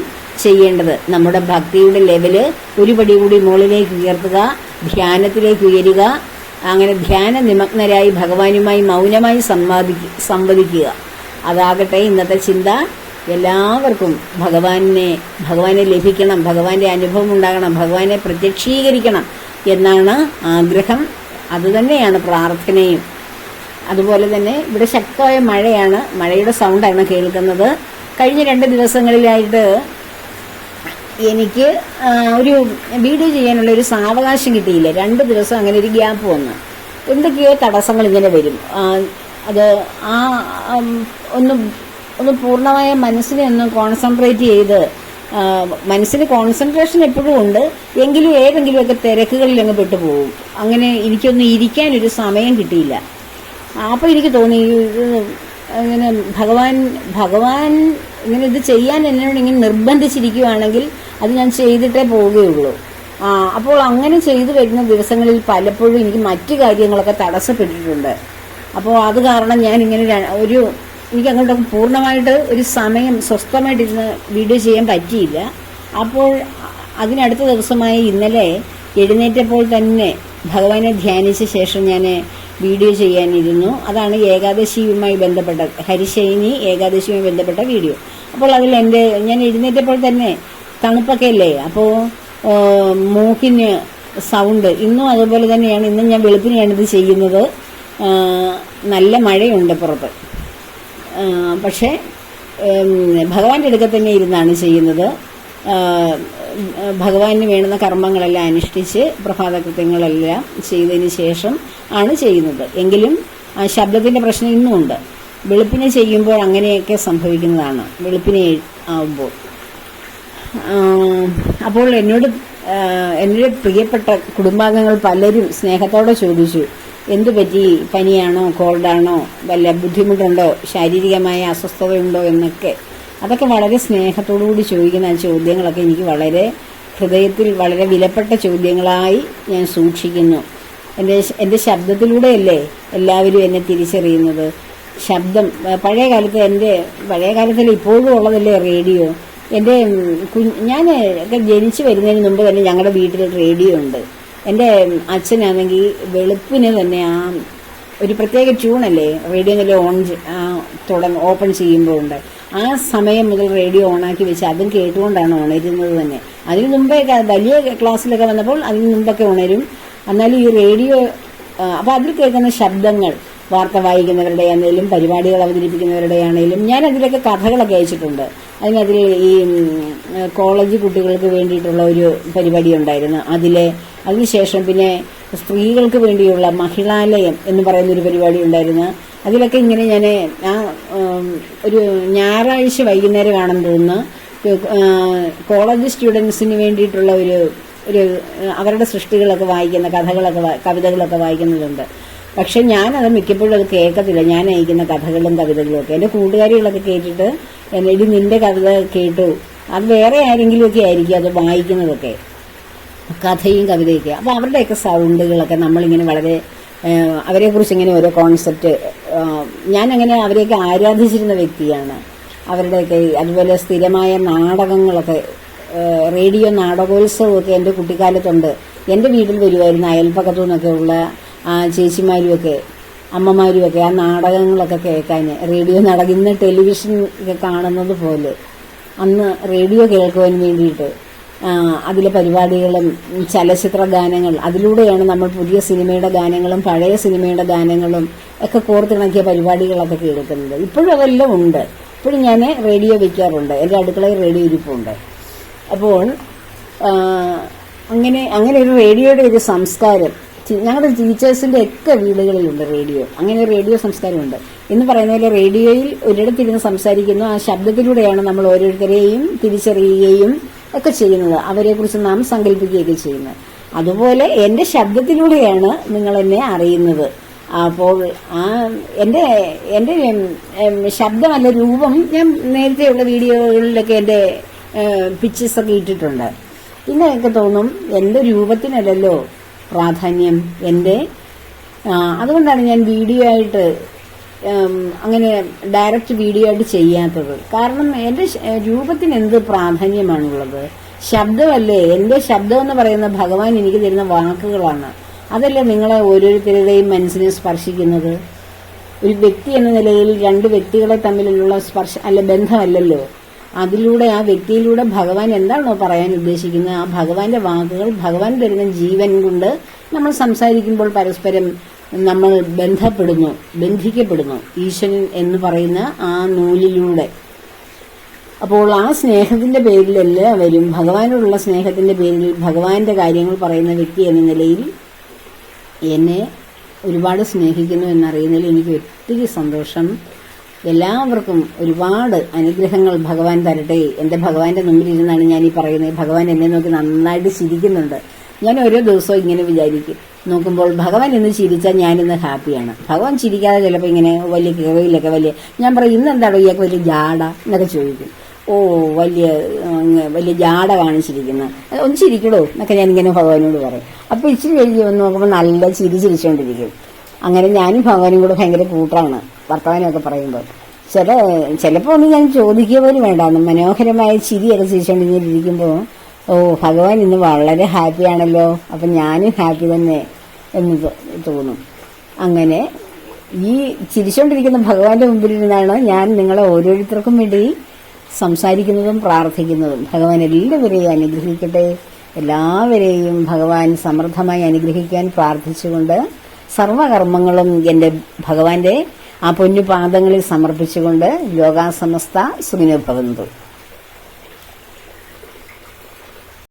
ചെയ്യേണ്ടത് നമ്മുടെ ഭക്തിയുടെ ലെവല് ഒരു പടി കൂടി മുകളിലേക്ക് ഉയർത്തുക, ധ്യാനത്തിലേക്ക് ഉയരുക. അങ്ങനെ ധ്യാന നിമഗ്നരായി ഭഗവാനുമായി മൗനമായി സംവദിക്കുക. അതാകട്ടെ ഇന്നത്തെ ചിന്ത. എല്ലാവർക്കും ഭഗവാനെ ലഭിക്കണം, ഭഗവാന്റെ അനുഭവം ഉണ്ടാകണം, ഭഗവാനെ പ്രത്യക്ഷീകരിക്കണം എന്നാണ് ആഗ്രഹം. അതുതന്നെയാണ് പ്രാർത്ഥനയും. അതുപോലെ തന്നെ ഇവിടെ ശക്തമായ മഴയാണ്, മഴയുടെ സൗണ്ടാണ് കേൾക്കുന്നത്. കഴിഞ്ഞ 2 ദിവസങ്ങളിലായിട്ട് എനിക്ക് ഒരു വീഡിയോ ചെയ്യാനുള്ള ഒരു സാവകാശം കിട്ടിയില്ല. 2 ദിവസം അങ്ങനെ ഒരു ഗ്യാപ്പ് വന്നു. എന്തൊക്കെയോ തടസ്സങ്ങൾ ഇങ്ങനെ വരും. അത് ഒന്ന് പൂർണ്ണമായ മനസ്സിനെ ഒന്ന് കോൺസെൻട്രേറ്റ് ചെയ്ത്, മനസ്സിന് കോൺസെൻട്രേഷൻ എപ്പോഴും ഉണ്ട്, എങ്കിലും ഏതെങ്കിലുമൊക്കെ തിരക്കുകളിൽ അങ്ങ് പെട്ടുപോകും. അങ്ങനെ എനിക്കൊന്ന് ഇരിക്കാനൊരു സമയം കിട്ടിയില്ല. അപ്പോൾ എനിക്ക് തോന്നി ഇങ്ങനെ ഭഗവാൻ ഇങ്ങനെ ഇത് ചെയ്യാൻ എന്നോട് ഇങ്ങനെ നിർബന്ധിച്ചിരിക്കുകയാണെങ്കിൽ അത് ഞാൻ ചെയ്തിട്ടേ പോവുകയുള്ളൂ. അപ്പോൾ അങ്ങനെ ചെയ്തു വരുന്ന ദിവസങ്ങളിൽ പലപ്പോഴും എനിക്ക് മറ്റു കാര്യങ്ങളൊക്കെ തടസ്സപ്പെട്ടിട്ടുണ്ട്. അപ്പോൾ അത് കാരണം ഞാനിങ്ങനെ എനിക്ക് അങ്ങോട്ടൊക്കെ പൂർണ്ണമായിട്ട് ഒരു സമയം സ്വസ്ഥമായിട്ടിരുന്ന് വീഡിയോ ചെയ്യാൻ പറ്റിയില്ല. അപ്പോൾ അതിനടുത്ത ദിവസമായ ഇന്നലെ എഴുന്നേറ്റപ്പോൾ തന്നെ ഭഗവാനെ ധ്യാനിച്ച ശേഷം ഞാൻ വീഡിയോ ചെയ്യാനിരുന്നു. അതാണ് ഏകാദശിയുമായി ബന്ധപ്പെട്ട, ഹരിശയനി ഏകാദശിയുമായി ബന്ധപ്പെട്ട വീഡിയോ. അപ്പോൾ അതിൽ ഞാൻ എഴുന്നേറ്റപ്പോൾ തന്നെ തണുപ്പൊക്കെ അല്ലേ, അപ്പോൾ മൂക്കിന് സൗണ്ട്. ഇന്നും അതുപോലെ തന്നെയാണ്. ഇന്നും ഞാൻ വെളുപ്പിനെയാണ് ഇത് ചെയ്യുന്നത്. നല്ല മഴയുണ്ട് പുറത്ത്. പക്ഷേ ഭഗവാന്റെ അടുക്ക തന്നെ ഇരുന്നാണ് ചെയ്യുന്നത്. ഭഗവാന് വേണ്ടുന്ന കർമ്മങ്ങളെല്ലാം അനുഷ്ഠിച്ച് പ്രഭാതകൃത്യങ്ങളെല്ലാം ചെയ്തതിന് ശേഷം ആണ് ചെയ്യുന്നത്. എങ്കിലും ശബ്ദത്തിൻ്റെ പ്രശ്നം ഇന്നുമുണ്ട്. വെളുപ്പിനെ ചെയ്യുമ്പോൾ അങ്ങനെയൊക്കെ സംഭവിക്കുന്നതാണ്, വെളുപ്പിനെ ആവുമ്പോൾ. അപ്പോൾ എൻ്റെ പ്രിയപ്പെട്ട കുടുംബാംഗങ്ങൾ പലരും സ്നേഹത്തോടെ ചോദിച്ചു, എന്തു പറ്റി, പനിയാണോ, കോൾഡാണോ, വല്ല ബുദ്ധിമുട്ടുണ്ടോ, ശാരീരികമായ അസ്വസ്ഥതയുണ്ടോ എന്നൊക്കെ. അതൊക്കെ വളരെ സ്നേഹത്തോടുകൂടി ചോദിക്കുന്ന ആ ചോദ്യങ്ങളൊക്കെ എനിക്ക് വളരെ ഹൃദയത്തിൽ വളരെ വിലപ്പെട്ട ചോദ്യങ്ങളായി ഞാൻ സൂക്ഷിക്കുന്നു. എൻ്റെ ശബ്ദത്തിലൂടെയല്ലേ എല്ലാവരും എന്നെ തിരിച്ചറിയുന്നത്. ശബ്ദം. പഴയ കാലത്തിൽ ഇപ്പോഴും ഉള്ളതല്ലേ റേഡിയോ. എൻ്റെ ഞാൻ ഒക്കെ ജനിച്ചു വരുന്നതിന് മുമ്പ് തന്നെ ഞങ്ങളുടെ വീട്ടിൽ റേഡിയോ ഉണ്ട്. എൻ്റെ അച്ഛനാണെങ്കിൽ വെളുപ്പിന് തന്നെ ആ ഒരു പ്രത്യേക ട്യൂണല്ലേ റേഡിയോയിൽ ഓപ്പൺ ചെയ്യുമ്പോൾ ഉണ്ട്. ആ സമയം മുതൽ റേഡിയോ ഓണാക്കി വെച്ച് അതും കേട്ടുകൊണ്ടാണ് ഉണരുന്നത് തന്നെ. അതിന് മുമ്പേ വലിയ ക്ലാസ്സിലൊക്കെ വന്നപ്പോൾ അതിന് മുമ്പൊക്കെ ഉണരും. എന്നാലും ഈ റേഡിയോ അപ്പോൾ അതിൽ കേൾക്കുന്ന ശബ്ദങ്ങൾ വാർത്ത വായിക്കുന്നവരുടെ ആണെങ്കിലും പരിപാടികൾ അവതരിപ്പിക്കുന്നവരുടെ ആണെങ്കിലും ഞാൻ അതിലൊക്കെ കഥകളൊക്കെ അയച്ചിട്ടുണ്ട്. അതിൽ ഈ കോളേജ് കുട്ടികൾക്ക് വേണ്ടിയിട്ടുള്ള ഒരു പരിപാടി ഉണ്ടായിരുന്നു. അതിനുശേഷം പിന്നെ സ്ത്രീകൾക്ക് വേണ്ടിയുള്ള മഹിളാലയം എന്ന് പറയുന്നൊരു പരിപാടി ഉണ്ടായിരുന്നു. അതിലൊക്കെ ഇങ്ങനെ ഞാൻ ഒരു ഞായറാഴ്ച വൈകുന്നേരം ആണെന്ന് തോന്നുന്നു കോളേജ് സ്റ്റുഡൻസിന് വേണ്ടിയിട്ടുള്ള ഒരു അവരുടെ സൃഷ്ടികളൊക്കെ വായിക്കുന്ന കവിതകളൊക്കെ വായിക്കുന്നതുണ്ട്. പക്ഷെ ഞാനത് മിക്കപ്പോഴും അത് കേൾക്കത്തില്ല. ഞാൻ അയക്കുന്ന കഥകളും കവിതകളും ഒക്കെ എൻ്റെ കൂട്ടുകാരികളൊക്കെ കേട്ടിട്ട് എടി നിന്റെ കവിത കേട്ടു, അത് വേറെ ആരെങ്കിലുമൊക്കെ ആയിരിക്കും അത് വായിക്കുന്നതൊക്കെ, കഥയും കവിതയൊക്കെ. അപ്പോൾ അവരുടെയൊക്കെ സൗണ്ടുകളൊക്കെ നമ്മളിങ്ങനെ വളരെ അവരെക്കുറിച്ച് ഇങ്ങനെ ഓരോ കോൺസെപ്റ്റ് ഞാനങ്ങനെ അവരെയൊക്കെ ആരാധിച്ചിരുന്ന വ്യക്തിയാണ്. അവരുടെയൊക്കെ അതുപോലെ സ്ഥിരമായ നാടകങ്ങളൊക്കെ റേഡിയോ നാടകോത്സവമൊക്കെ എൻ്റെ കുട്ടിക്കാലത്തുണ്ട്. എൻ്റെ വീട്ടിൽ വരുമായിരുന്നു. അയൽപ്പക്കത്തു നിന്നൊക്കെ ഉള്ള ചേച്ചിമാരുമൊക്കെ അമ്മമാരുമൊക്കെ ആ നാടകങ്ങളൊക്കെ കേൾക്കാൻ റേഡിയോ നാടകം. ഇന്ന് ടെലിവിഷൻ ഒക്കെ കാണുന്നത് പോലെ അന്ന് റേഡിയോ കേൾക്കുവാൻ വേണ്ടിയിട്ട് അതിലെ പരിപാടികളും ചലച്ചിത്ര ഗാനങ്ങൾ, അതിലൂടെയാണ് നമ്മൾ പുതിയ സിനിമയുടെ ഗാനങ്ങളും പഴയ സിനിമയുടെ ഗാനങ്ങളും ഒക്കെ കോർത്തിണക്കിയ പരിപാടികളൊക്കെ കേൾക്കുന്നത്. ഇപ്പോഴും അതെല്ലാം ഉണ്ട്. ഇപ്പോഴും ഞാൻ റേഡിയോ വയ്ക്കാറുണ്ട്. എൻ്റെ അടുക്കളയിൽ റേഡിയോ ഇരിപ്പുണ്ട്. അപ്പോൾ അങ്ങനെ ഒരു റേഡിയോയുടെ ഒരു സംസ്കാരം ഞങ്ങളുടെ ടീച്ചേഴ്സിൻ്റെ ഒക്കെ വീടുകളിലുണ്ട് റേഡിയോ. അങ്ങനെ ഒരു റേഡിയോ സംസ്കാരമുണ്ട്. എന്ന് പറയുന്ന പോലെ റേഡിയോയിൽ ഒരിടത്തിരുന്ന് സംസാരിക്കുന്നു. ആ ശബ്ദത്തിലൂടെയാണ് നമ്മൾ ഓരോരുത്തരെയും തിരിച്ചറിയുകയും ഒക്കെ ചെയ്യുന്നത്. അവരെക്കുറിച്ച് നാം സങ്കല്പിക്കുകയൊക്കെ ചെയ്യുന്നത്. അതുപോലെ എൻ്റെ ശബ്ദത്തിലൂടെയാണ് നിങ്ങൾ എന്നെ അറിയുന്നത്. അപ്പോൾ എൻ്റെ ശബ്ദമല്ല രൂപം ഞാൻ നേരത്തെയുള്ള വീഡിയോകളിലൊക്കെ എൻ്റെ പിക്ചേഴ്സൊക്കെ ഇട്ടിട്ടുണ്ട്. പിന്നെ എനിക്ക് തോന്നും എൻ്റെ രൂപത്തിനല്ലല്ലോ പ്രാധാന്യം അതുകൊണ്ടാണ് ഞാൻ വീഡിയോ ആയിട്ട് അങ്ങനെ ഡയറക്റ്റ് വീഡിയോ ആയിട്ട് ചെയ്യാത്തത്. കാരണം എൻ്റെ രൂപത്തിന് എന്ത് പ്രാധാന്യമാണുള്ളത്? ശബ്ദമല്ലേ. എൻ്റെ ശബ്ദം എന്ന് പറയുന്ന ഭഗവാൻ എനിക്ക് തരുന്ന വാക്കുകളാണ്. അതല്ലേ നിങ്ങളെ ഓരോരുത്തരുടെയും മനസ്സിനെ സ്പർശിക്കുന്നത്. ഒരു വ്യക്തി എന്ന നിലയിൽ രണ്ട് വ്യക്തികളെ തമ്മിലുള്ള ബന്ധമല്ലല്ലോ. അതിലൂടെ ആ വ്യക്തിയിലൂടെ ഭഗവാൻ എന്താണോ പറയാൻ ഉദ്ദേശിക്കുന്നത് ആ ഭഗവാന്റെ വാക്കുകൾ, ഭഗവാൻ തരുന്ന ജീവൻ കൊണ്ട് നമ്മൾ സംസാരിക്കുമ്പോൾ പരസ്പരം നമ്മൾ ബന്ധിക്കപ്പെടുന്നു ഈശ്വരൻ എന്ന് പറയുന്ന ആ നൂലിലൂടെ. അപ്പോൾ ആ സ്നേഹത്തിന്റെ പേരിൽ എല്ലാവരും ഭഗവാനോടുള്ള സ്നേഹത്തിന്റെ പേരിൽ ഭഗവാന്റെ കാര്യങ്ങൾ പറയുന്ന വ്യക്തി എന്ന നിലയിൽ എന്നെ ഒരുപാട് സ്നേഹിക്കുന്നു എന്നറിയുന്നതിൽ എനിക്ക് ഒത്തിരി സന്തോഷം. എല്ലാവർക്കും ഒരുപാട് അനുഗ്രഹങ്ങൾ ഭഗവാൻ തരട്ടെ. എൻ്റെ ഭഗവാന്റെ മുമ്പിലിരുന്നാണ് ഞാൻ ഈ പറയുന്നത്. ഭഗവാൻ എന്നെ നോക്കി നന്നായിട്ട് ചിരിക്കുന്നുണ്ട്. ഞാൻ ഓരോ ദിവസവും ഇങ്ങനെ വിചാരിക്കും, നോക്കുമ്പോൾ ഭഗവാൻ ഇന്ന് ചിരിച്ചാൽ ഞാനിന്ന് ഹാപ്പിയാണ്. ഭഗവാൻ ചിരിക്കാതെ ചിലപ്പോൾ ഇങ്ങനെ വലിയ കിഴവിലൊക്കെ ഞാൻ പറയും ഇന്നെന്താണോ ഇയാൾക്ക് വലിയ ജാട എന്നൊക്കെ ചോദിക്കും. വലിയ ജാട കാണിച്ചിരിക്കുന്നത്, ഒന്ന് ചിരിക്കടോ എന്നൊക്കെ ഞാനിങ്ങനെ ഭഗവാനോട് പറയും. അപ്പോൾ ഇച്ചിരി കഴിഞ്ഞ് വന്ന് നോക്കുമ്പോൾ നല്ല ചിരിച്ചിരിച്ചുകൊണ്ടിരിക്കും. അങ്ങനെ ഞാനും ഭഗവാനും കൂടെ ഭയങ്കര കൂട്ടാണ് വർത്തമാനമൊക്കെ പറയുമ്പോൾ. ചിലപ്പോൾ ഒന്ന് ഞാൻ ചോദിക്കുക പോലും വേണ്ടാന്ന് മനോഹരമായ ചിരിയൊക്കെ ചിരിച്ചുകൊണ്ടിരിക്കുമ്പോൾ ഭഗവാൻ ഇന്ന് വളരെ ഹാപ്പിയാണല്ലോ, അപ്പം ഞാനും ഹാപ്പി തന്നെ എന്ന് തോന്നും. അങ്ങനെ ഈ ചിരിച്ചുകൊണ്ടിരിക്കുന്ന ഭഗവാന്റെ മുമ്പിലിരുന്നാണ് ഞാൻ നിങ്ങളെ ഓരോരുത്തർക്കും വേണ്ടി സംസാരിക്കുന്നതും പ്രാർത്ഥിക്കുന്നതും. ഭഗവാൻ എല്ലാവരെയും അനുഗ്രഹിക്കട്ടെ. എല്ലാവരെയും ഭഗവാൻ സമൃദ്ധമായി അനുഗ്രഹിക്കാൻ പ്രാർത്ഥിച്ചുകൊണ്ട് സർവകർമ്മങ്ങളും എൻ്റെ ഭഗവാന്റെ ആ പൊന്നു പാദങ്ങളിൽ സമർപ്പിച്ചുകൊണ്ട് ലോകാസമസ്ത സുഖിനോ ഭവന്തു.